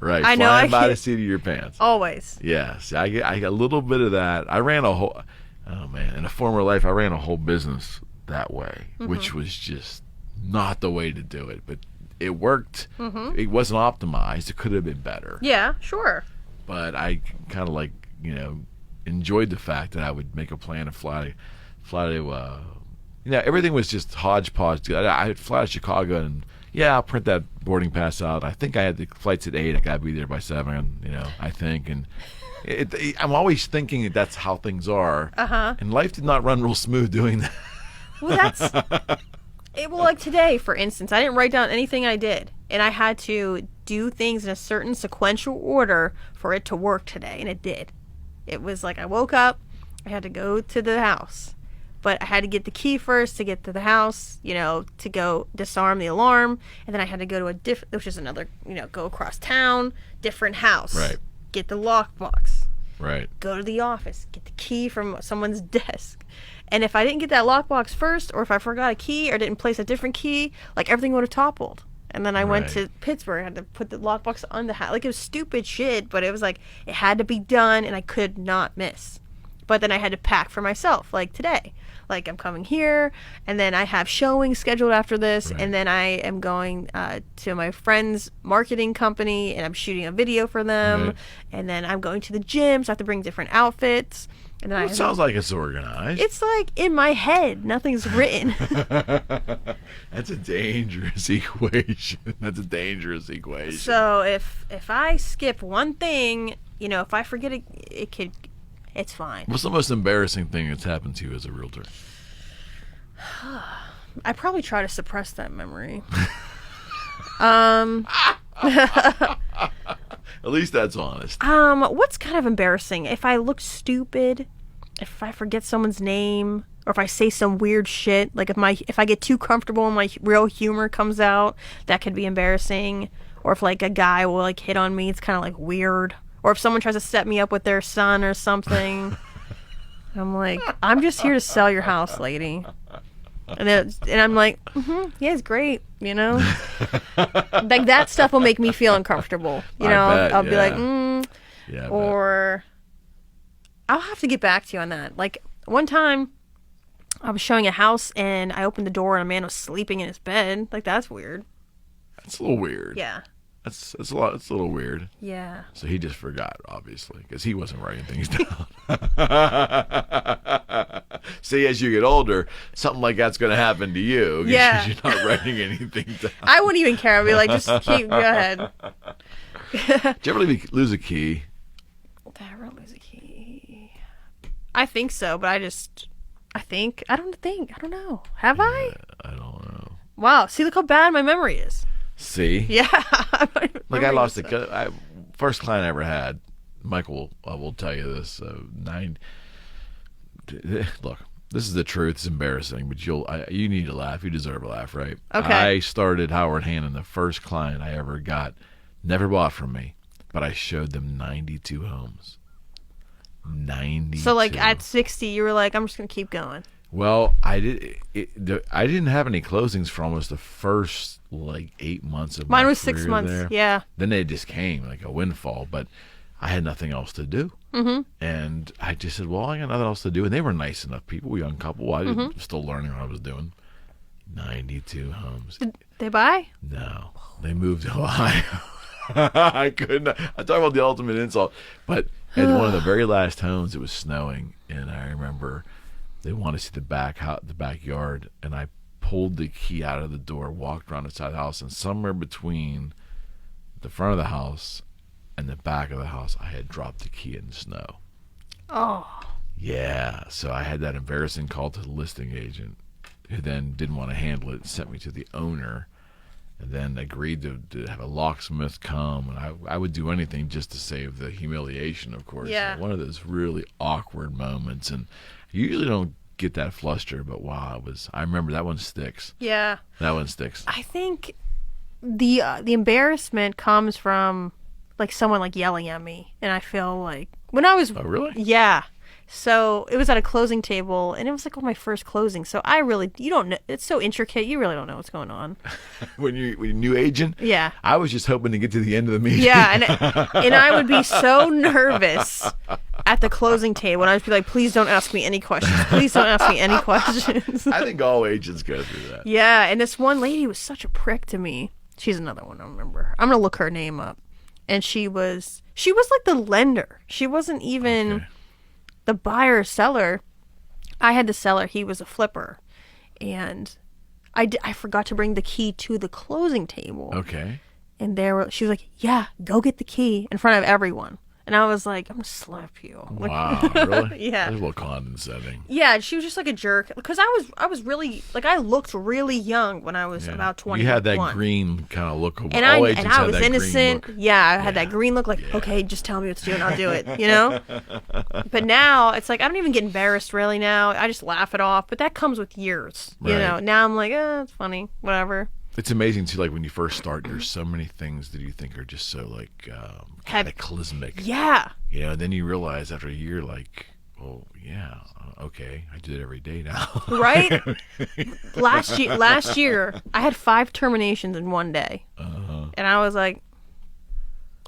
Right. I know. Flying by the seat of your pants. Always. Yes. I get a little bit of that. I ran in a former life, I ran a whole business that way, which was just not the way to do it. But it worked. It wasn't optimized. It could have been better. Yeah, sure. But I kind of enjoyed the fact that I would make a plan to fly to everything was just hodgepodge. I'd fly to Chicago and I'll print that boarding pass out. I think I had the flights at 8. I gotta be there by 7. I think, and I'm always thinking that's how things are. And life did not run real smooth doing that. Well, that's like today, for instance, I didn't write down anything I did, and I had to do things in a certain sequential order for it to work today, and it did. It was like I woke up, I had to go to the house, but I had to get the key first to get to the house, to go disarm the alarm, and then I had to go to a different, which is another, go across town, different house, right? Get the lockbox, right? Go to the office, get the key from someone's desk. And if I didn't get that lockbox first, or if I forgot a key or didn't place a different key, like everything would have toppled. And then I went to Pittsburgh. I had to put the lockbox on the house. Like, it was stupid shit, but it was like, it had to be done, and I could not miss. But then I had to pack for myself, like today. Like, I'm coming here, and then I have showings scheduled after this, and then I am going to my friend's marketing company, and I'm shooting a video for them, and then I'm going to the gym, so I have to bring different outfits. And then it sounds like it's organized. It's like in my head. Nothing's written. That's a dangerous equation. That's a dangerous equation. So if I skip one thing, if I forget it, it's fine. What's the most embarrassing thing that's happened to you as a realtor? I probably try to suppress that memory. At least that's honest. What's kind of embarrassing? If I look stupid, if I forget someone's name, or if I say some weird shit, like if I get too comfortable and my real humor comes out, that could be embarrassing. Or if like a guy will like hit on me, it's kind of like weird. Or if someone tries to set me up with their son or something, I'm like, I'm just here to sell your house, lady. And I'm like, yeah, it's great, you know? Like, that stuff will make me feel uncomfortable. You know, I'll be like, Yeah, or I'll have to get back to you on that. Like, one time I was showing a house and I opened the door and a man was sleeping in his bed. Like, that's weird. That's a little weird. Yeah. It's a little weird. Yeah. So he just forgot, obviously, because he wasn't writing things down. See, as you get older, something like that's going to happen to you. Yeah. Because you're not writing anything down. I wouldn't even care. I'd be like, just go ahead. Did you ever lose a key? Did I ever lose a key? I think so, but I don't know. Have I? I don't know. Wow. See, look how bad my memory is. See? Yeah. Like, I lost first client I ever had, Michael will tell you this. Look, this is the truth. It's embarrassing, but you need to laugh. You deserve a laugh, right? Okay. I started Howard Hannon. The first client I ever got, never bought from me, but I showed them 92 homes. 92. So, like, at 60, you were like, I'm just going to keep going. Well, I didn't have any closings for almost the first, like, 8 months of Mine my was 6 career months. there. Yeah. Then they just came like a windfall, but I had nothing else to do. Mm-hmm. And I just said, well, I got nothing else to do. And they were nice enough people, a young couple. I was still learning what I was doing. 92 homes. Did they buy? No. They moved to Ohio. I couldn't. I talk about the ultimate insult. But at one of the very last homes, it was snowing. And I remember they wanted to see the backyard. And I pulled the key out of the door, walked around the side of the house, and somewhere between the front of the house and the back of the house, I had dropped the key in the snow. Oh. Yeah. So I had that embarrassing call to the listing agent, who then didn't want to handle it and sent me to the owner, and then agreed to have a locksmith come. And I would do anything just to save the humiliation, of course. Yeah. So one of those really awkward moments. And you usually don't get that flustered, but wow, I remember that one sticks. Yeah. That one sticks. I think the embarrassment comes from, like, someone, like, yelling at me. And I feel like when I was... Oh, really? Yeah. So it was at a closing table, and it was like one of my first closings. So you don't know. It's so intricate. You really don't know what's going on. when you're new agent? Yeah. I was just hoping to get to the end of the meeting. Yeah, and I would be so nervous at the closing table, and I'd be like, please don't ask me any questions. Please don't ask me any questions. I think all agents go through that. Yeah, and this one lady was such a prick to me. She's another one, I don't remember. I'm going to look her name up. And she was like the lender. She wasn't even the buyer or seller. I had the seller. He was a flipper. And I forgot to bring the key to the closing table. Okay. And she was like, yeah, go get the key in front of everyone. And I was like, I'm going to slap you. Wow, really? Yeah. That's a little condescending. Yeah, she was just like a jerk. Because I was really, like, I looked really young when I was about 21. You had that green kind of look. And I was innocent. Yeah, I had that green look, like, okay, just tell me what to do and I'll do it, you know? But now, it's like, I don't even get embarrassed really now. I just laugh it off. But that comes with years, you know? Now I'm like, it's funny, whatever. It's amazing, too, like, when you first start, there's so many things that you think are just so, like, cataclysmic. Yeah. You know, and then you realize after a year, like, oh, yeah, okay, I do it every day now. Right? Last year, I had 5 terminations in one day. And I was like,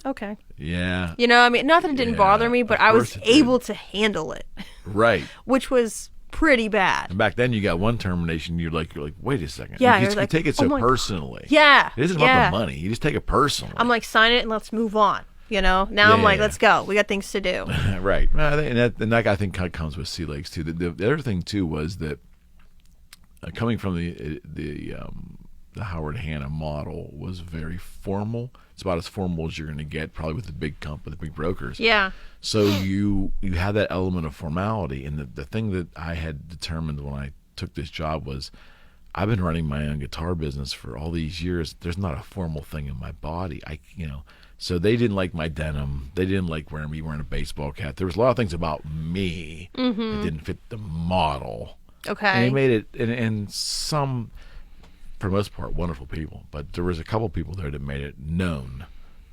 okay. Yeah. You know, I mean, not that it didn't bother me, but I was able to handle it. Right. Which was pretty bad. And back then, you got one termination, you're like, wait a second. Yeah, you take it so personally. Yeah. It isn't about the money. You just take it personally. I'm like, sign it and let's move on. You know? Now I'm like, let's go. We got things to do. Right. And that I think comes with sea legs, too. The other thing, too, was that coming from the Howard Hanna model was very formal. It's about as formal as you're going to get, probably with the big the big brokers. Yeah. So you have that element of formality, and the thing that I had determined when I took this job was, I've been running my own guitar business for all these years. There's not a formal thing in my body. So they didn't like my denim. They didn't like me wearing a baseball cap. There was a lot of things about me that didn't fit the model. Okay. And they made it, and some, for the most part, wonderful people. But there was a couple people there that made it known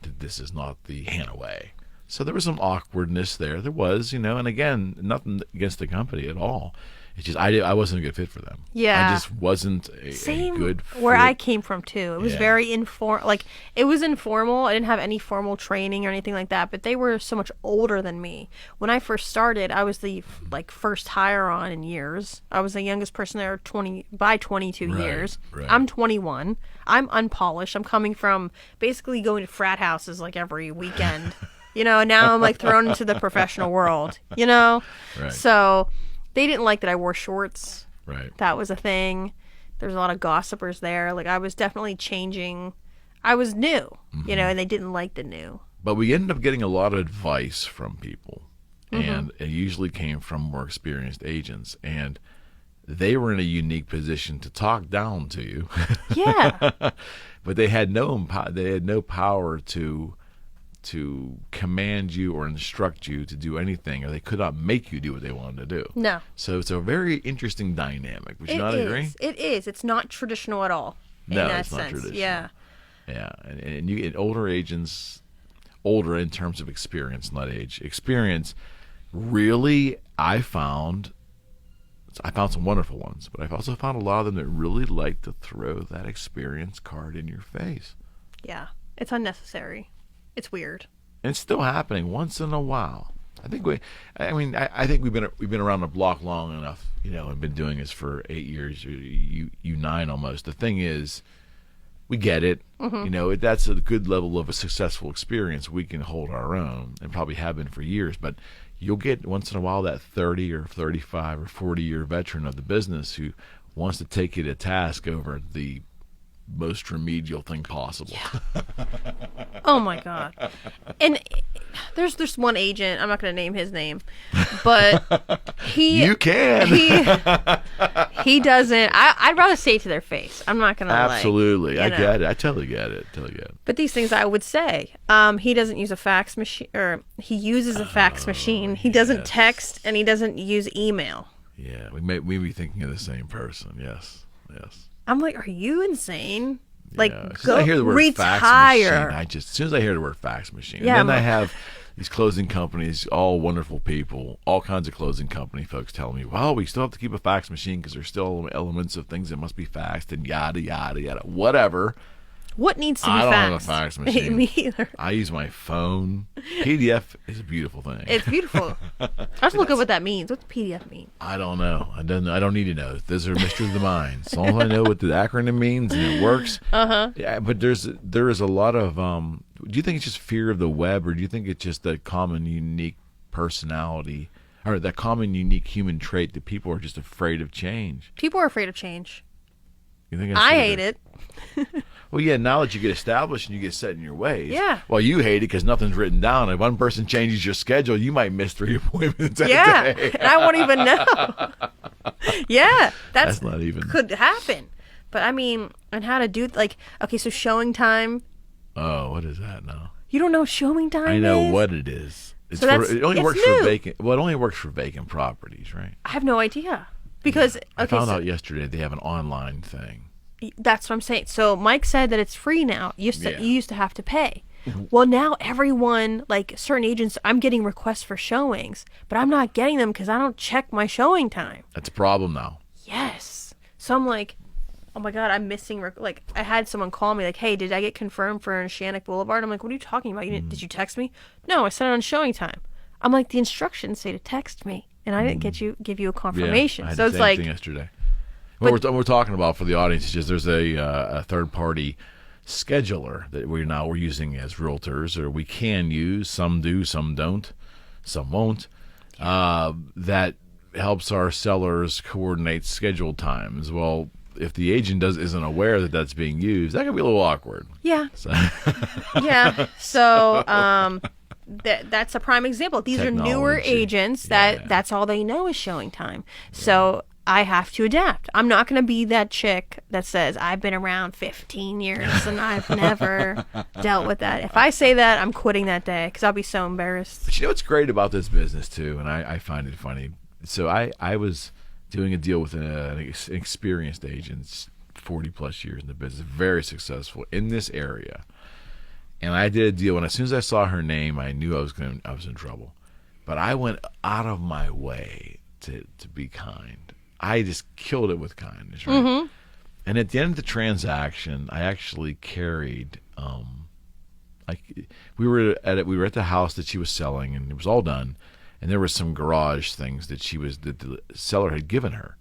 that this is not the Hanna way. So there was some awkwardness there. There was, and again, nothing against the company at all. It's just I wasn't a good fit for them. Yeah. I just wasn't a good fit. Where I came from too. It was very informal. Like, it was informal. I didn't have any formal training or anything like that, but they were so much older than me. When I first started, I was the first hire on in years. I was the youngest person there by 22 years. Right. I'm 21. I'm unpolished. I'm coming from basically going to frat houses like every weekend. And now I'm thrown into the professional world, Right. So they didn't like that I wore shorts. Right. That was a thing. There's a lot of gossipers there. I was definitely changing. I was new, and they didn't like the new. But we ended up getting a lot of advice from people, and it usually came from more experienced agents, and they were in a unique position to talk down to you. Yeah. But they had no power to command you or instruct you to do anything, or they could not make you do what they wanted to do. No. So it's a very interesting dynamic. Would you not agree? It is. It's not traditional at all. No, in that it's not sense. traditional. Yeah. Yeah, and you get older agents, older in terms of experience, not age. Experience, really, I found some wonderful ones, but I've also found a lot of them that really like to throw that experience card in your face. Yeah, it's unnecessary. It's weird. And it's still happening once in a while. I think we've been around the block long enough, and been doing this for 8 years, you 9 almost. The thing is, we get it. That's a good level of a successful experience. We can hold our own, and probably have been for years. But you'll get once in a while that 30 or 35 or 40-year veteran of the business who wants to take you to task over the most remedial thing possible. Yeah. Oh my God. And there's this one agent, I'm not going to name his name, but you can. He doesn't. I'd rather say it to their face. I'm not going to absolutely. I get it. I totally get it. But these things I would say. He doesn't use a fax machine, or he uses a fax machine. He doesn't text, and he doesn't use email. Yeah, we may be thinking of the same person. Yes. I'm like, are you insane? As soon as I hear the word retire. Fax machine, as soon as I hear the word fax machine, and then I have these closing companies, all wonderful people, all kinds of closing company folks telling me, well, we still have to keep a fax machine because there's still elements of things that must be faxed and yada, yada, yada, whatever. What needs to be faxed? I don't have a fax machine. Me either. I use my phone. PDF is a beautiful thing. It's beautiful. I have to look up what that means. What's PDF mean? I don't know. I don't need to know. Those are mysteries of the mind. As long as I know what the acronym means and it works. Yeah, but there is a lot of. Do you think it's just fear of the web, or do you think it's just a common, unique personality, or that common, unique human trait that people are just afraid of change? People are afraid of change. You think? I hate it. Well, yeah, now that you get established and you get set in your ways. Yeah. Well, you hate it because nothing's written down. If one person changes your schedule, you might miss 3 appointments a day. And I won't even know. Yeah. That's not even. Could happen. But I mean, and how to do, okay, so showing time. Oh, what is that now? You don't know what showing time is? I know what it is. It only works for vacant. Well, it only works for vacant properties, right? I have no idea. Because, I found out yesterday they have an online thing. That's what I'm saying. So Mike said that it's free now. You used to have to pay. Well, now everyone, certain agents, I'm getting requests for showings, but I'm not getting them because I don't check my showing time. That's a problem now. Yes. So I'm like, oh my God, I'm missing. I had someone call me hey, did I get confirmed for Shannock Boulevard? I'm like, what are you talking about? Did you text me? No, I sent it on showing time. I'm like, the instructions say to text me, and I didn't give you a confirmation. Yeah, I had so the same thing yesterday. What we're talking about for the audience is just there's a third-party scheduler that we're using as realtors, or we can use. Some do, some don't, some won't. That helps our sellers coordinate scheduled times. Well, if the agent isn't aware that that's being used, that can be a little awkward. Yeah. So. Yeah. So that's a prime example. These Technology. Are newer agents that's all they know is showing time. Yeah. So I have to adapt. I'm not going to be that chick that says, I've been around 15 years and I've never dealt with that. If I say that, I'm quitting that day because I'll be so embarrassed. But you know what's great about this business, too, and I find it funny. So I was doing a deal with an experienced agent, 40-plus years in the business, very successful in this area. And I did a deal, and as soon as I saw her name, I knew I was in trouble. But I went out of my way to be kind. I just killed it with kindness, right? Mm-hmm. And at the end of the transaction, I actually carried, we were at the house that she was selling, and it was all done. And there were some garage things that the seller had given her,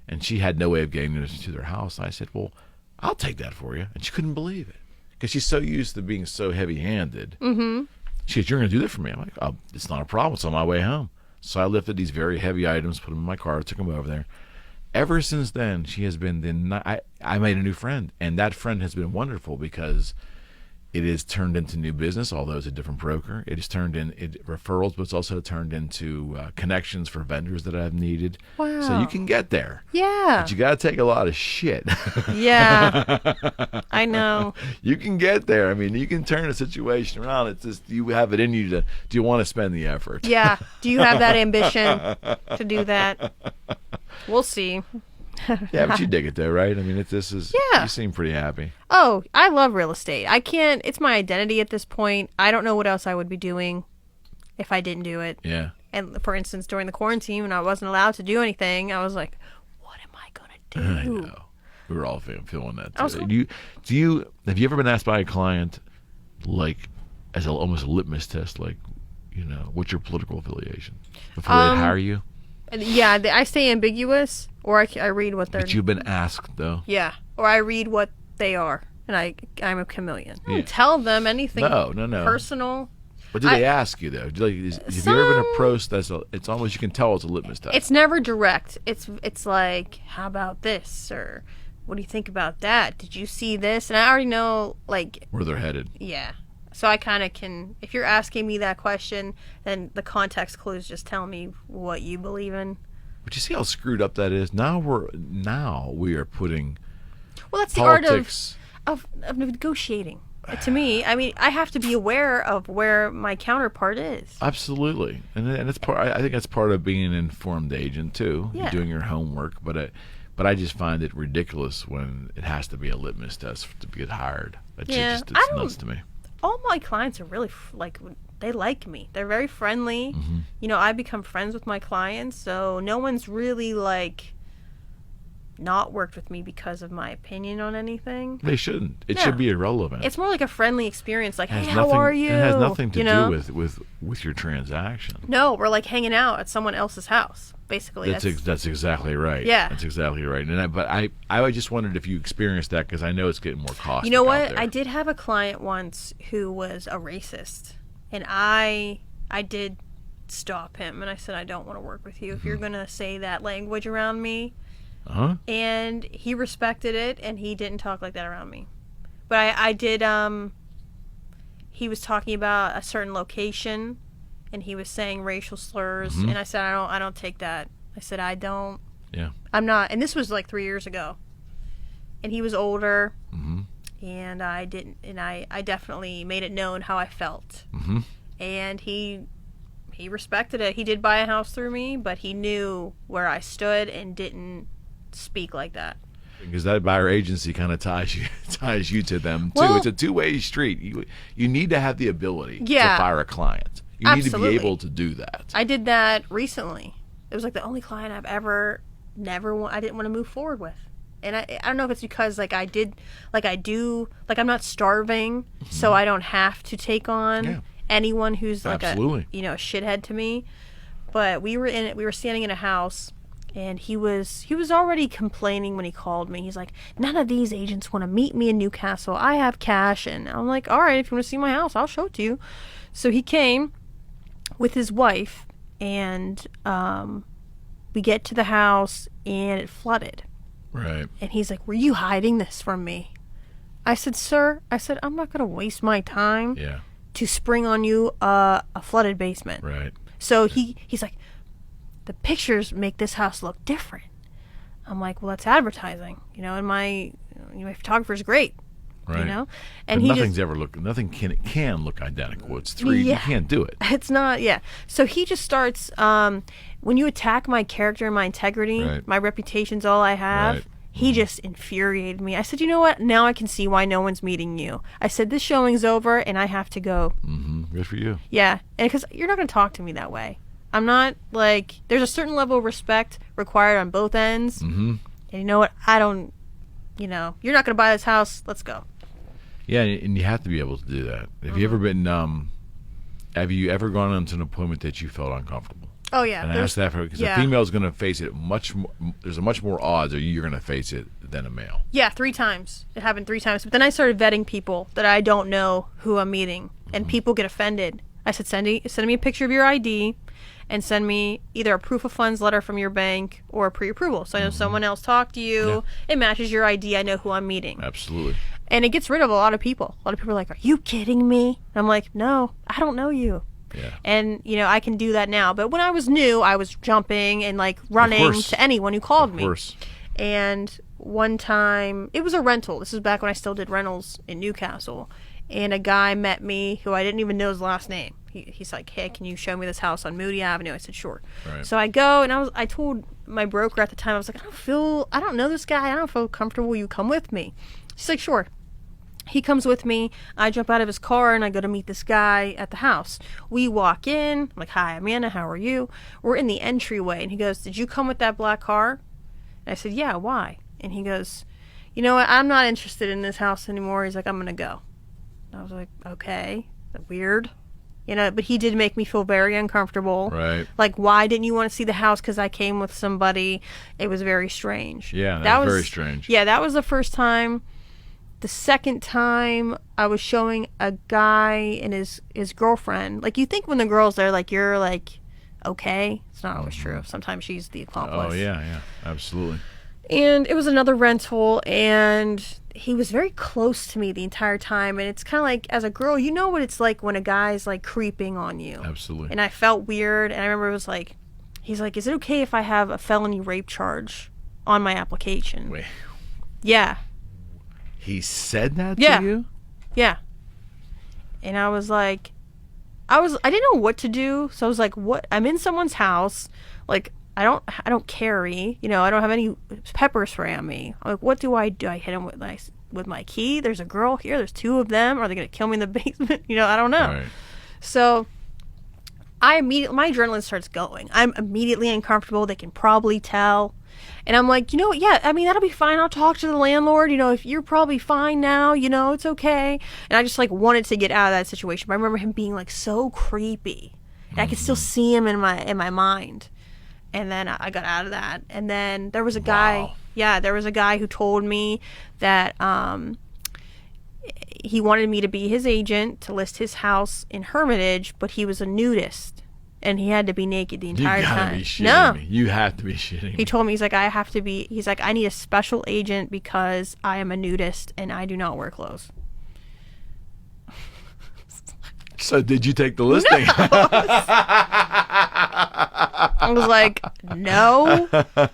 and she had no way of getting it to their house. And I said, "Well, I'll take that for you." And she couldn't believe it because she's so used to being so heavy-handed. Mm-hmm. She said, "You're going to do that for me?" I'm like, "Oh, it's not a problem. It's on my way home." So I lifted these very heavy items, put them in my car, took them over there. Ever since then, she has been I made a new friend, and that friend has been wonderful because it has turned into new business, although it's a different broker. It has turned in referrals, but it's also turned into connections for vendors that I've needed. Wow. So you can get there. Yeah. But you got to take a lot of shit. Yeah. I know. You can get there. I mean, you can turn a situation around. It's just, you have it in you do you want to spend the effort? Yeah. Do you have that ambition to do that? We'll see. Yeah, but you dig it though, right? I mean, you seem pretty happy. Oh, I love real estate. It's my identity at this point. I don't know what else I would be doing if I didn't do it. Yeah. And for instance, during the quarantine when I wasn't allowed to do anything, I was like, what am I going to do? I know. We were all feeling that too. Have you ever been asked by a client, like, as almost a litmus test, like, what's your political affiliation before they hire you? Yeah, I stay ambiguous, or I read what they're... But you've been asked, though. Yeah, or I read what they are, and I'm a chameleon. I don't tell them anything personal. But do they ask you, though? Have you ever been approached it's almost, you can tell it's a litmus test. It's never direct. It's like, how about this? Or, what do you think about that? Did you see this? And I already know, like... where they're headed. Yeah. So I kind of can, if you're asking me that question, then the context clues just tell me what you believe in. But you see how screwed up that is? Now we are putting that's politics. The art of negotiating. To me, I mean, I have to be aware of where my counterpart is. Absolutely. And it's I think that's part of being an informed agent too. Yeah. You're doing your homework, but I just find it ridiculous when it has to be a litmus test to get hired. It's nuts to me. All my clients are really they like me. They're very friendly. Mm-hmm. I become friends with my clients, so no one's really not worked with me because of my opinion on anything. They shouldn't. It should be irrelevant. It's more like a friendly experience. Like, hey, how are you? It has nothing to do with your transaction. No, we're like hanging out at someone else's house. Basically, that's exactly right. Yeah, that's exactly right. And I just wondered if you experienced that because I know it's getting more costly. You know what? I did have a client once who was a racist, and I did stop him, and I said, I don't want to work with you if you're going to say that language around me. Uh-huh. And he respected it, and he didn't talk like that around me. But I did. He was talking about a certain location. And he was saying racial slurs, and I said, I don't take that. I said, I don't. Yeah. I'm not. And this was like 3 years ago. And he was older, and I didn't. And I definitely made it known how I felt. Mm-hmm. And he respected it. He did buy a house through me, but he knew where I stood and didn't speak like that. Because that buyer agency kind of ties you to them too. Well, it's a two-way street. You need to have the ability to fire a client. You Absolutely. need to be able to do that. I did that recently. It was like the only client I've ever I didn't want to move forward with. And I don't know if it's because I'm not starving, so I don't have to take on anyone who's like a shithead to me. But we were standing in a house, and he was already complaining when he called me. He's like, none of these agents want to meet me in Newcastle. I have cash. And I'm like, all right, if you want to see my house, I'll show it to you. So he came with his wife, and we get to the house, and it flooded. Right. And he's like, were you hiding this from me? I said, sir, I'm not going to waste my time to spring on you a flooded basement. Right. So he's like, the pictures make this house look different. I'm like, well, that's advertising, and my photographer's great. Right. And nothing can look identical. It's 3. You can't do it. It's not. Yeah. So he just starts. When you attack my character and my integrity, my reputation's all I have. Right. He just infuriated me. I said, you know what? Now I can see why no one's meeting you. I said, this showing's over and I have to go. Good for you. Yeah. And because you're not going to talk to me that way. I'm not like, there's a certain level of respect required on both ends. And you know what? I don't, you're not going to buy this house. Let's go. Yeah, and you have to be able to do that. Have you ever been, have you ever gone into an appointment that you felt uncomfortable? Oh, yeah. And I asked that because a female is going to face it much more, there's a much more odds that you're going to face it than a male. Yeah, 3 times. It happened 3 times. But then I started vetting people that I don't know who I'm meeting. And people get offended. I said, send me a picture of your ID and send me either a proof of funds letter from your bank or a pre-approval. So I know someone else talked to you. Yeah. It matches your ID. I know who I'm meeting. Absolutely. And it gets rid of a lot of people. A lot of people are like, are you kidding me? And I'm like, no, I don't know you. Yeah. And, I can do that now. But when I was new, I was jumping and, like, running to anyone who called me. Of course. And one time, it was a rental. This is back when I still did rentals in Newcastle. And a guy met me who I didn't even know his last name. He's like, hey, can you show me this house on Moody Avenue? I said, sure. Right. So I go, and I told my broker at the time, I was like, I don't know this guy. I don't feel comfortable. You come with me. She's like, sure. He comes with me. I jump out of his car, and I go to meet this guy at the house. We walk in. I'm like, hi, I'm Anna. How are you? We're in the entryway, and he goes, did you come with that black car? And I said, yeah, why? And he goes, you know what? I'm not interested in this house anymore. He's like, I'm going to go. And I was like, okay. That's weird. But he did make me feel very uncomfortable. Right. Like, why didn't you want to see the house? Because I came with somebody. It was very strange. Yeah, that was very strange. Yeah, that was the first time. The second time, I was showing a guy and his girlfriend. Like, you think when the girl's there, like, you're, like, okay. It's not always true. Sometimes she's the accomplice. Oh, yeah, absolutely. And it was another rental, and he was very close to me the entire time. And it's kind of like, as a girl, you know what it's like when a guy's, like, creeping on you. Absolutely. And I felt weird, and I remember it was like, he's like, is it okay if I have a felony rape charge on my application? Wait. Yeah. He said that to you? Yeah. And I was like, I didn't know what to do. So I was like, what? I'm in someone's house. Like, I don't carry, I don't have any pepper spray on me. I'm like, what do? I hit him with my key? There's a girl here. There's 2 of them. Are they going to kill me in the basement? I don't know. Right. So my adrenaline starts going. I'm immediately uncomfortable. They can probably tell. And I'm like, yeah, I mean, that'll be fine. I'll talk to the landlord. If you're probably fine now, it's okay. And I just, like, wanted to get out of that situation. But I remember him being, like, so creepy. And I could still see him in my mind. And then I got out of that. And then there was a guy. Wow. Yeah, there was a guy who told me that he wanted me to be his agent to list his house in Hermitage, but he was a nudist. And he had to be naked the entire time. You gotta be shitting me. You have to be shitting me. He told me, he's like, I need a special agent because I am a nudist and I do not wear clothes. So did you take the listing? No. I was like, no.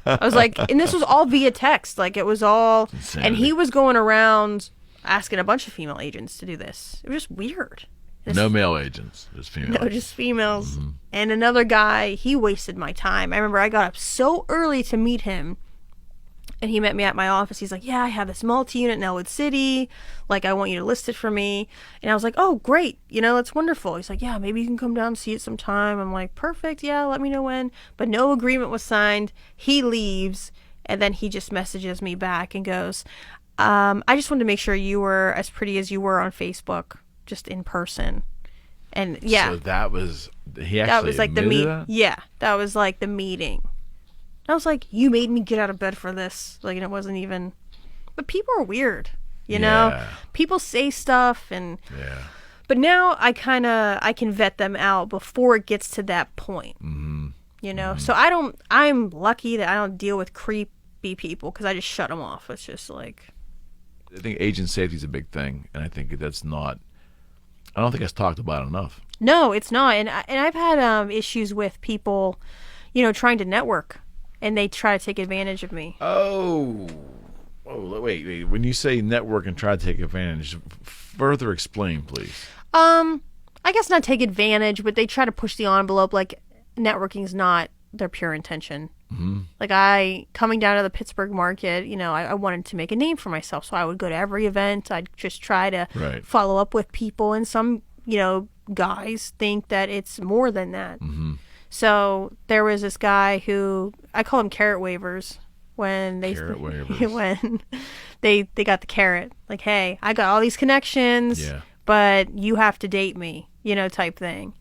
I was like, and this was all via text. Like, it was all, insanity. And he was going around asking a bunch of female agents to do this. It was just weird. No male agents, just females. No, just females. Mm-hmm. And another guy, he wasted my time. I remember I got up so early to meet him, and he met me at my office. He's like, yeah, I have this multi-unit in Elwood City. Like, I want you to list it for me. And I was like, oh, great. That's wonderful. He's like, yeah, maybe you can come down and see it sometime. I'm like, perfect. Yeah, let me know when. But no agreement was signed. He leaves, and then he just messages me back and goes, I just wanted to make sure you were as pretty as you were on Facebook. Just in person. And yeah, so that was like the meeting. Yeah, that was like the meeting. I was like, you made me get out of bed for this. Like, and it wasn't even. But people are weird, you know. People say stuff, and but now I can vet them out before it gets to that point. Mm-hmm. So I'm lucky that I don't deal with creepy people because I just shut them off. It's just like. I think agent safety is a big thing, and I think that's not. I don't think it's talked about enough. No, it's not. And I've had issues with people, trying to network, and they try to take advantage of me. Oh, wait. When you say network and try to take advantage, further explain, please. I guess not take advantage, but they try to push the envelope. Like, networking is not their pure intention. Like coming down to the Pittsburgh market, I wanted to make a name for myself. So I would go to every event. I'd just try to follow up with people. And some, guys think that it's more than that. So there was this guy who, I call him carrot wavers, when they when they got the carrot. Like, hey, I got all these connections, but you have to date me, type thing.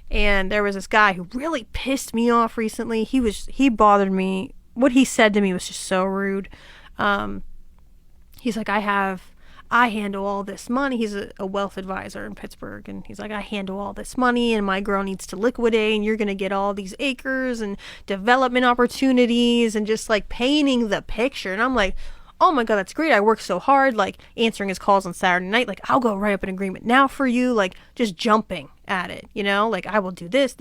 And there was this guy who really pissed me off recently. He bothered me. What he said to me was just so rude. He's like, I handle all this money. He's a wealth advisor in Pittsburgh. And he's like, I handle all this money and my girl needs to liquidate and you're going to get all these acres and development opportunities and just like painting the picture. And I'm like, oh my God, that's great. I work so hard, like answering his calls on Saturday night. Like, I'll go write up an agreement now for you. Like, just jumping at it, like I will do this.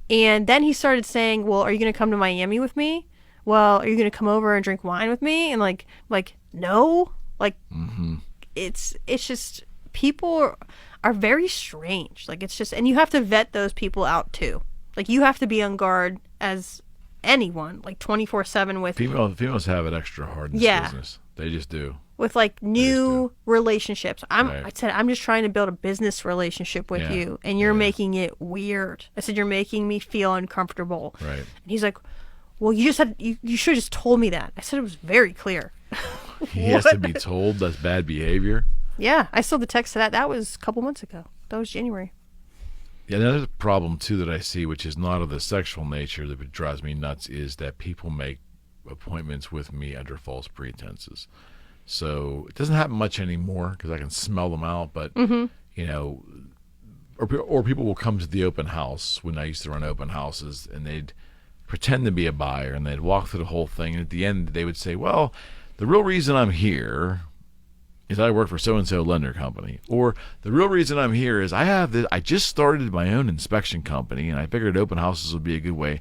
And then he started saying, well, are you going to come to Miami with me? Well, are you going to come over and drink wine with me? And like, no, like it's just, people are very strange. Like, it's just, and you have to vet those people out too. Like, you have to be on guard as anyone, like 24/7 with females have it extra hard in this business. They just do. With like new relationships. I said, I'm just trying to build a business relationship with you, and you're making it weird. I said, you're making me feel uncomfortable. Right. And he's like, well, you should have just told me that. I said, it was very clear. He has to be told that's bad behavior. Yeah, I saw the text to that. That was a couple months ago. That was January. Yeah, another problem too that I see, which is not of the sexual nature that drives me nuts, is that people make appointments with me under false pretenses. So it doesn't happen much anymore because I can smell them out. But or people will come to the open house when I used to run open houses, and they'd pretend to be a buyer, and they'd walk through the whole thing. And at the end, they would say, "Well, the real reason I'm here is I work for so-and-so lender company," or the real reason I'm here is I just started my own inspection company and I figured open houses would be a good way.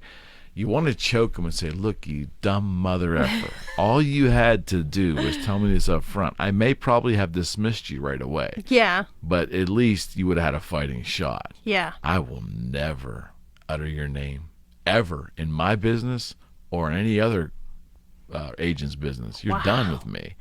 You want to choke them and say, look, you dumb mother effer. All you had to do was tell me this up front. I may probably have dismissed you right away. Yeah. But at least you would have had a fighting shot. Yeah. I will never utter your name ever in my business or in any other agent's business. You're done with me.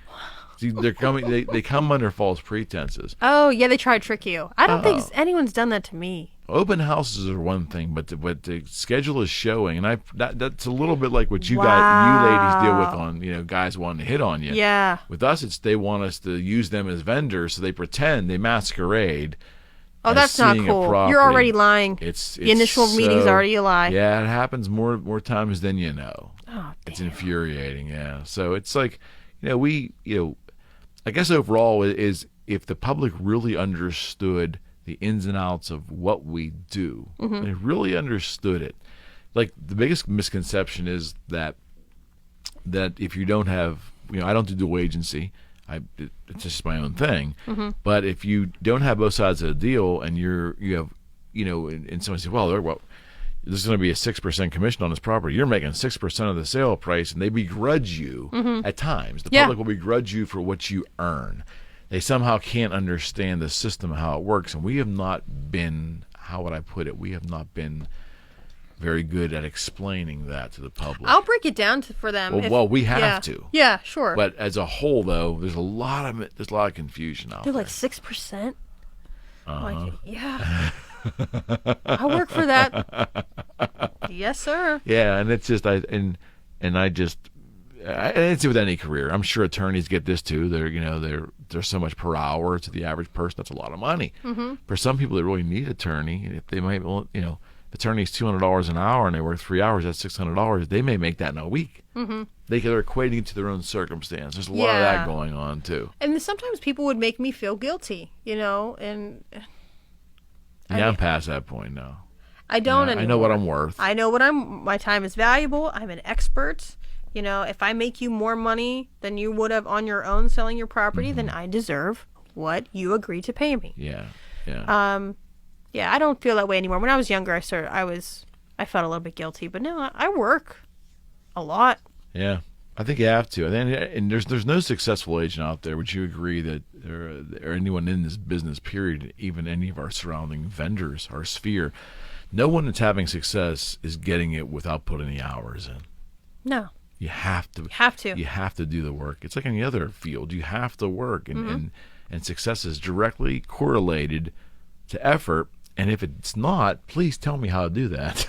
See, they're coming. They come under false pretenses. Oh yeah, they try to trick you. I don't think anyone's done that to me. Open houses are one thing, but to schedule a showing, and that's a little bit like what you ladies deal with on guys wanting to hit on you. Yeah. With us, it's they want us to use them as vendors, so they pretend, they masquerade. Oh, that's not cool. You're already lying. The initial meeting's already a lie. Yeah, it happens more times than you know. Oh, damn. It's infuriating. Yeah. So it's like, I guess overall is if the public really understood the ins and outs of what we do, they really understood it. Like the biggest misconception is that if you don't have, I don't do dual agency. It's just my own thing. But if you don't have both sides of the deal, and you have, and someone says, well, there's going to be a 6% commission on this property. You're making 6% of the sale price, and they begrudge you at times. The public will begrudge you for what you earn. They somehow can't understand the system, how it works, and we have not been, how would I put it, we have not been very good at explaining that to the public. I'll break it down for them. Well, we have to. Yeah, sure. But as a whole, though, there's a lot of confusion out there. They're like 6%. Like, yeah. I work for that. Yes, sir. Yeah, and it's just and it's with any career. I'm sure attorneys get this too. They're so much per hour to the average person. That's a lot of money. For some people that really need an attorney, if they might, if attorney's $200 an hour and they work 3 hours, that's $600. They may make that in a week. They're equating it to their own circumstance. There's a lot of that going on too. And sometimes people would make me feel guilty, and. I'm past that point now. I don't anymore. I know what I'm worth. I know my time is valuable. I'm an expert. If I make you more money than you would have on your own selling your property, then I deserve what you agreed to pay me. Yeah. I don't feel that way anymore. When I was younger, I felt a little bit guilty, but no, I work a lot. Yeah. I think you have to. And there's no successful agent out there. Would you agree that or anyone in this business period, even any of our surrounding vendors, our sphere, No one that's having success is getting it without putting the hours in. No. You have to. You have to do the work. It's like any other field. You have to work, and success is directly correlated to effort. And if it's not, please tell me how to do that.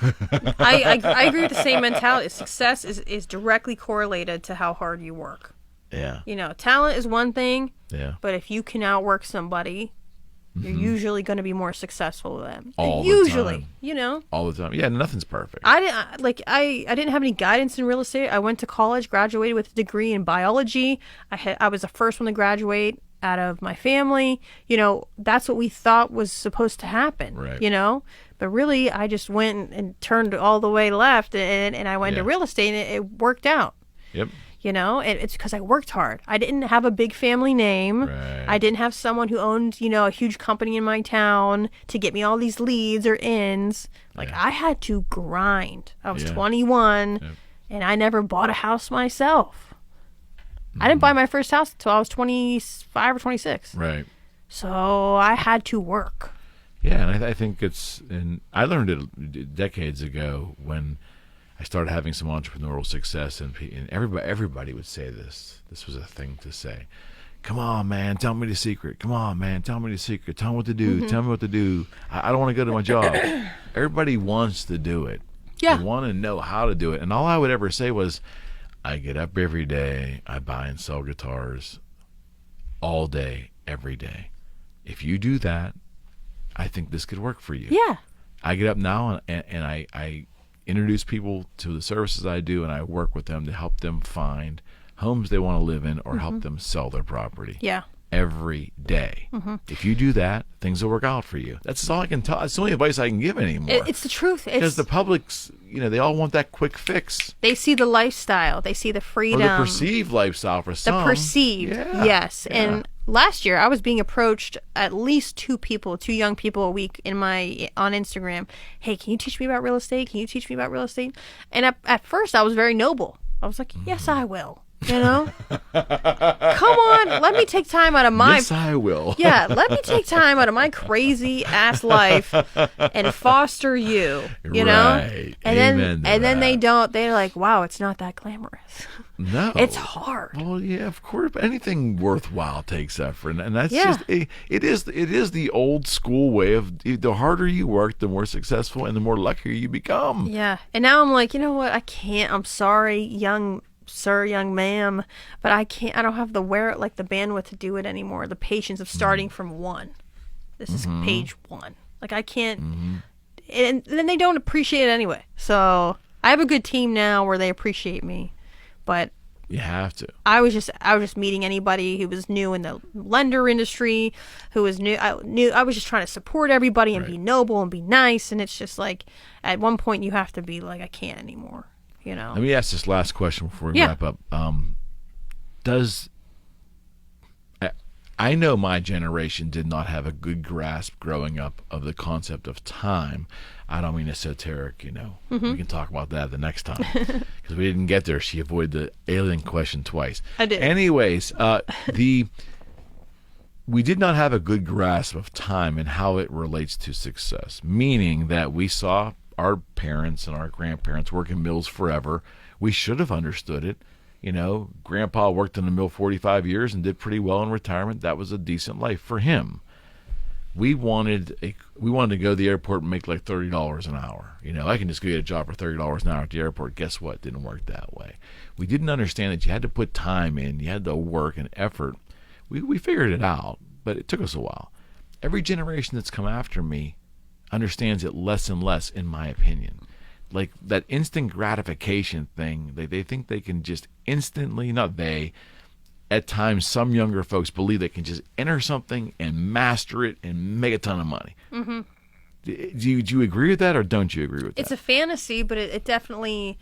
I agree with the same mentality. Success is directly correlated to how hard you work. Yeah. You know, talent is one thing. Yeah. But if you can outwork somebody, you're usually going to be more successful than them. All usually, the time. You know. All the time. Yeah, nothing's perfect. I didn't have any guidance in real estate. I went to college, graduated with a degree in biology. I was the first one to graduate out of my family. You know, that's what we thought was supposed to happen. Right. You know, but really, I just went and turned all the way left, and I went to real estate, and it worked out. Yep. You know, it's because I worked hard. I didn't have a big family name. Right. I didn't have someone who owned, you know, a huge company in my town to get me all these leads or ins. Like, I had to grind. I was 21, and I never bought a house myself. I didn't buy my first house until I was 25 or 26. Right. So I had to work. Yeah, and I think and I learned it decades ago when I started having some entrepreneurial success, and everybody would say this. This was a thing to say. Come on, man, tell me the secret. Come on, man, tell me the secret. Tell me what to do. Tell me what to do. I don't want to go to my job. Everybody wants to do it. Yeah. They want to know how to do it. And all I would ever say was, I get up every day. I buy and sell guitars all day, every day. If you do that, I think this could work for you. Yeah. I get up now and I introduce people to the services I do, and I work with them to help them find homes they want to live in or help them sell their property. Yeah. Every day. If you do that, things will work out for you. That's all I can tell. It's the only advice I can give anymore. It's the truth. Because the public's, they all want that quick fix. They see the lifestyle. They see the freedom. Or the perceived lifestyle for some. The perceived, yes. Yeah. And last year, I was being approached at least two young people a week on Instagram. Hey, can you teach me about real estate? Can you teach me about real estate? And at first, I was very noble. I was like, yes, I will. You know, come on, let me take time out of my. Yes, I will. Yeah, let me take time out of my crazy ass life and foster you. You know, and then they don't. They're like, wow, it's not that glamorous. No, it's hard. Well, yeah, of course. Anything worthwhile takes effort, and that's just it is the old school way of the harder you work, the more successful and the more luckier you become. Yeah, and now I'm like, you know what? I can't. I'm sorry, young sir, young ma'am, but I can't. I don't have the bandwidth to do it anymore. The patience of starting from one. This is page one. Like I can't, and then they don't appreciate it anyway. So I have a good team now where they appreciate me, but you have to. I was just meeting anybody who was new in the lender industry, who was new. I was just trying to support everybody and be noble and be nice, and it's just like at one point you have to be like, I can't anymore. You know. Let me ask this last question before we wrap up. I know my generation did not have a good grasp growing up of the concept of time. I don't mean esoteric, We can talk about that the next time because we didn't get there. She avoided the alien question twice. I did. Anyways, we did not have a good grasp of time and how it relates to success, meaning that we saw our parents and our grandparents work in mills forever. We should have understood it. Grandpa worked in the mill 45 years and did pretty well in retirement. That was a decent life for him. We wanted to go to the airport and make like $30 an hour. I can just go get a job for $30 an hour at the airport. Guess what? It didn't work that way. We didn't understand that you had to put time in. You had to work and effort. We figured it out, but it took us a while. Every generation that's come after me understands it less and less, in my opinion. Like that instant gratification thing, they think they can just instantly, at times some younger folks believe they can just enter something and master it and make a ton of money. Mm-hmm. Do you agree with that or don't you agree with that? It's a fantasy, but it definitely,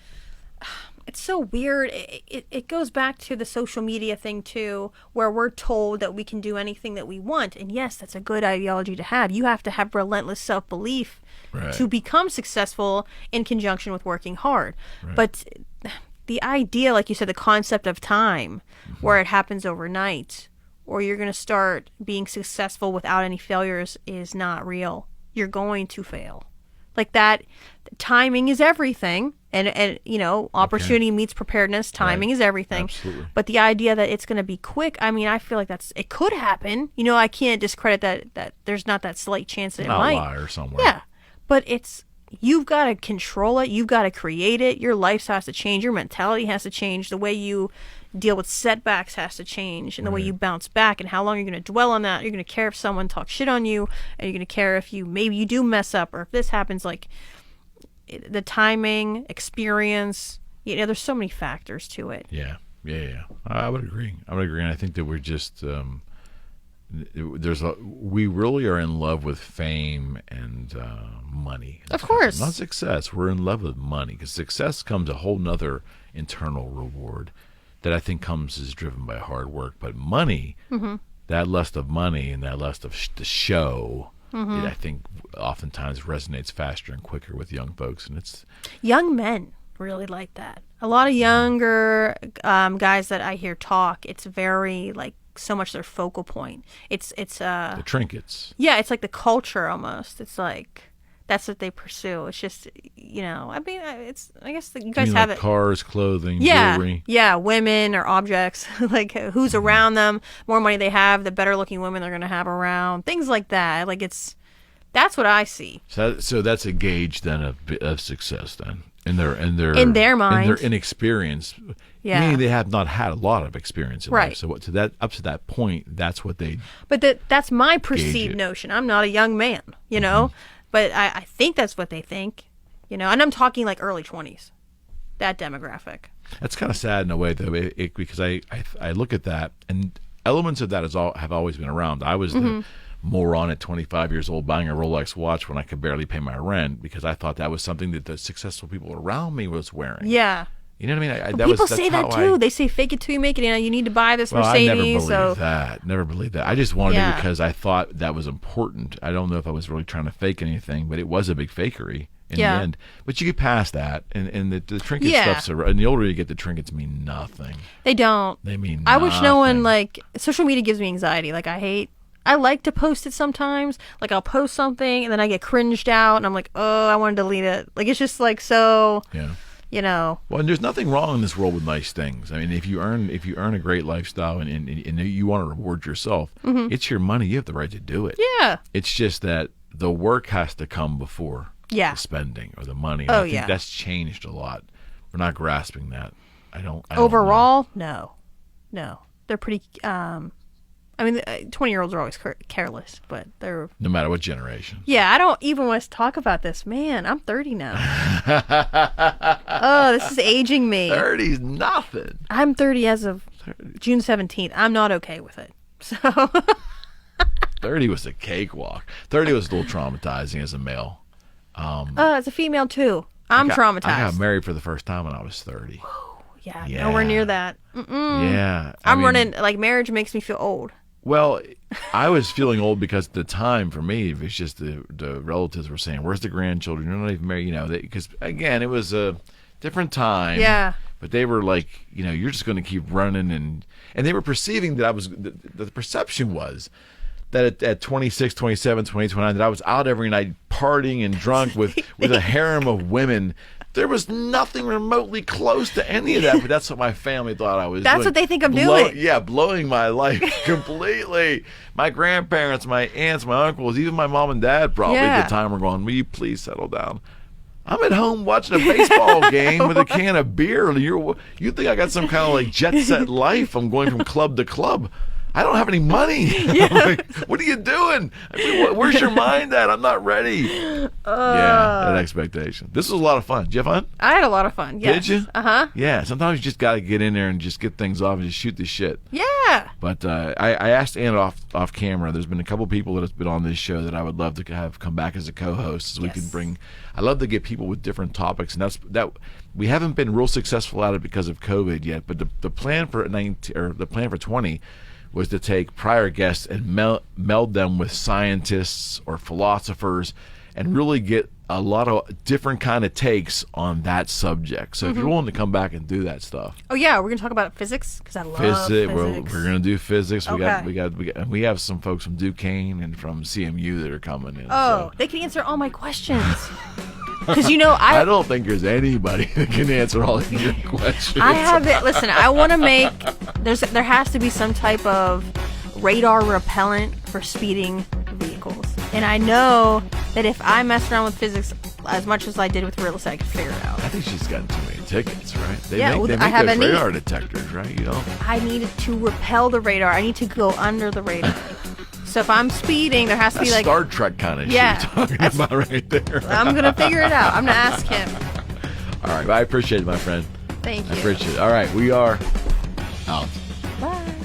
it's so weird. It goes back to the social media thing too, where we're told that we can do anything that we want. And yes, that's a good ideology to have. You have to have relentless self-belief to become successful in conjunction with working hard. Right. But the idea, like you said, the concept of time, where it happens overnight, or you're going to start being successful without any failures, is not real. You're going to fail. Like that, timing is everything. And you know, opportunity meets preparedness. Timing is everything. Absolutely. But the idea that it's going to be quick, I mean, I feel like it could happen. You know, I can't discredit that there's not that slight chance that it might. An outlier somewhere. Yeah. But you've got to control it. You've got to create it. Your life has to change. Your mentality has to change. The way you deal with setbacks has to change, and the way you bounce back, and how long you're going to dwell on that. You're going to care if someone talks shit on you, and you're going to care if maybe you do mess up, or if this happens. Like the timing, experience. You know, there's so many factors to it. Yeah. I would agree. And I think that we're just we really are in love with fame and money. Of course. Not success. We're in love with money, because success comes a whole nother internal reward that I think is driven by hard work. But money, that lust of money and that lust of the show, I think oftentimes resonates faster and quicker with young folks. And it's young men really like that. A lot of younger guys that I hear talk, it's very like so much their focal point. It's the trinkets. Yeah, it's like the culture almost. It's like that's what they pursue. It's just, you know, I mean, I guess you guys have like it. Cars, clothing, jewelry. Yeah, women or objects. Like who's around them. More money they have, the better looking women they're going to have around. Things like that. Like that's what I see. So that's a gauge then of success then in their mind, in their inexperience. Yeah, meaning they have not had a lot of experience in life. So up to that point, that's what they. But that's my perceived notion. I'm not a young man, you know. But I think that's what they think, you know, and I'm talking like early 20s, that demographic. That's kind of sad in a way, though, because I look at that, and elements of that have always been around. I was the moron at 25 years old buying a Rolex watch when I could barely pay my rent, because I thought that was something that the successful people around me was wearing. Yeah. You know what I mean? People say that too. They say, fake it till you make it. You know, you need to buy this Mercedes. I never believed that. I just wanted it because I thought that was important. I don't know if I was really trying to fake anything, but it was a big fakery in the end. But you get past that, and the trinket stuff's and the older you get, the trinkets mean nothing. They don't. They mean nothing. I wish no one, like, social media gives me anxiety. Like, I like to post it sometimes. Like, I'll post something, and then I get cringed out, and I'm like, oh, I want to delete it. Like, it's just like so... Yeah. You know. Well, and there's nothing wrong in this world with nice things. I mean, if you earn a great lifestyle and you want to reward yourself, it's your money. You have the right to do it. Yeah. It's just that the work has to come before the spending or the money. And I think that's changed a lot. We're not grasping that. I don't Overall, no. They're pretty. I mean, 20-year-olds are always careless, but they're... No matter what generation. Yeah, I don't even want to talk about this. Man, I'm 30 now. Oh, this is aging me. 30's nothing. I'm 30 as of June 17th. I'm not okay with it. So... 30 was a cakewalk. 30 was a little traumatizing as a male. As a female, too. I'm traumatized. I got married for the first time when I was 30. Yeah, nowhere near that. Yeah. I'm running... Like, marriage makes me feel old. Well, I was feeling old because at the time, for me, it's just the relatives were saying, where's the grandchildren? You're not even married, you know, because, again, it was a different time. Yeah. But they were like, you know, you're just going to keep running. And they were perceiving that the perception was that at 26, 27, 28, 29, that I was out every night partying and drunk with a harem of women. There was nothing remotely close to any of that, but that's what my family thought I was doing. That's what they think I'm doing. Yeah, blowing my life completely. My grandparents, my aunts, my uncles, even my mom and dad probably at the time were going, will you please settle down? I'm at home watching a baseball game with a can of beer. You think I got some kind of like jet set life? I'm going from club to club. I don't have any money. Yeah. I'm like, what are you doing? I mean, where's your mind at? I'm not ready. Yeah, that expectation. This was a lot of fun. Did you have fun? I had a lot of fun. Yes. Did you? Uh-huh. Yeah, sometimes you just got to get in there and just get things off and just shoot the shit. Yeah. But I asked Anna off camera. There's been a couple people that have been on this show that I would love to have come back as a co-host, so we can bring. I love to get people with different topics, and that we haven't been real successful at it because of COVID yet. But the plan for 20 was to take prior guests and meld them with scientists or philosophers and really get a lot of different kind of takes on that subject. So if you're willing to come back and do that stuff. Oh yeah, we're gonna talk about physics because I love physics. physics. We're gonna do physics. Okay. We have some folks from Duquesne and from CMU that are coming in. Oh, they can answer all my questions. Because I don't think there's anybody that can answer all of your questions. I have it. Listen, I want to make there has to be some type of radar repellent for speeding vehicles, and I know that if I mess around with physics as much as I did with real estate, I could figure it out. I think she's gotten too many tickets, right? They I make have those radar detectors, right? I needed to repel the radar. I need to go under the radar. So if I'm speeding, there has to be like Star Trek kind of shit you're talking about right there. I'm gonna figure it out. I'm gonna ask him. All right, I appreciate it, my friend. Thank you. I appreciate it. All right, we are out. Bye.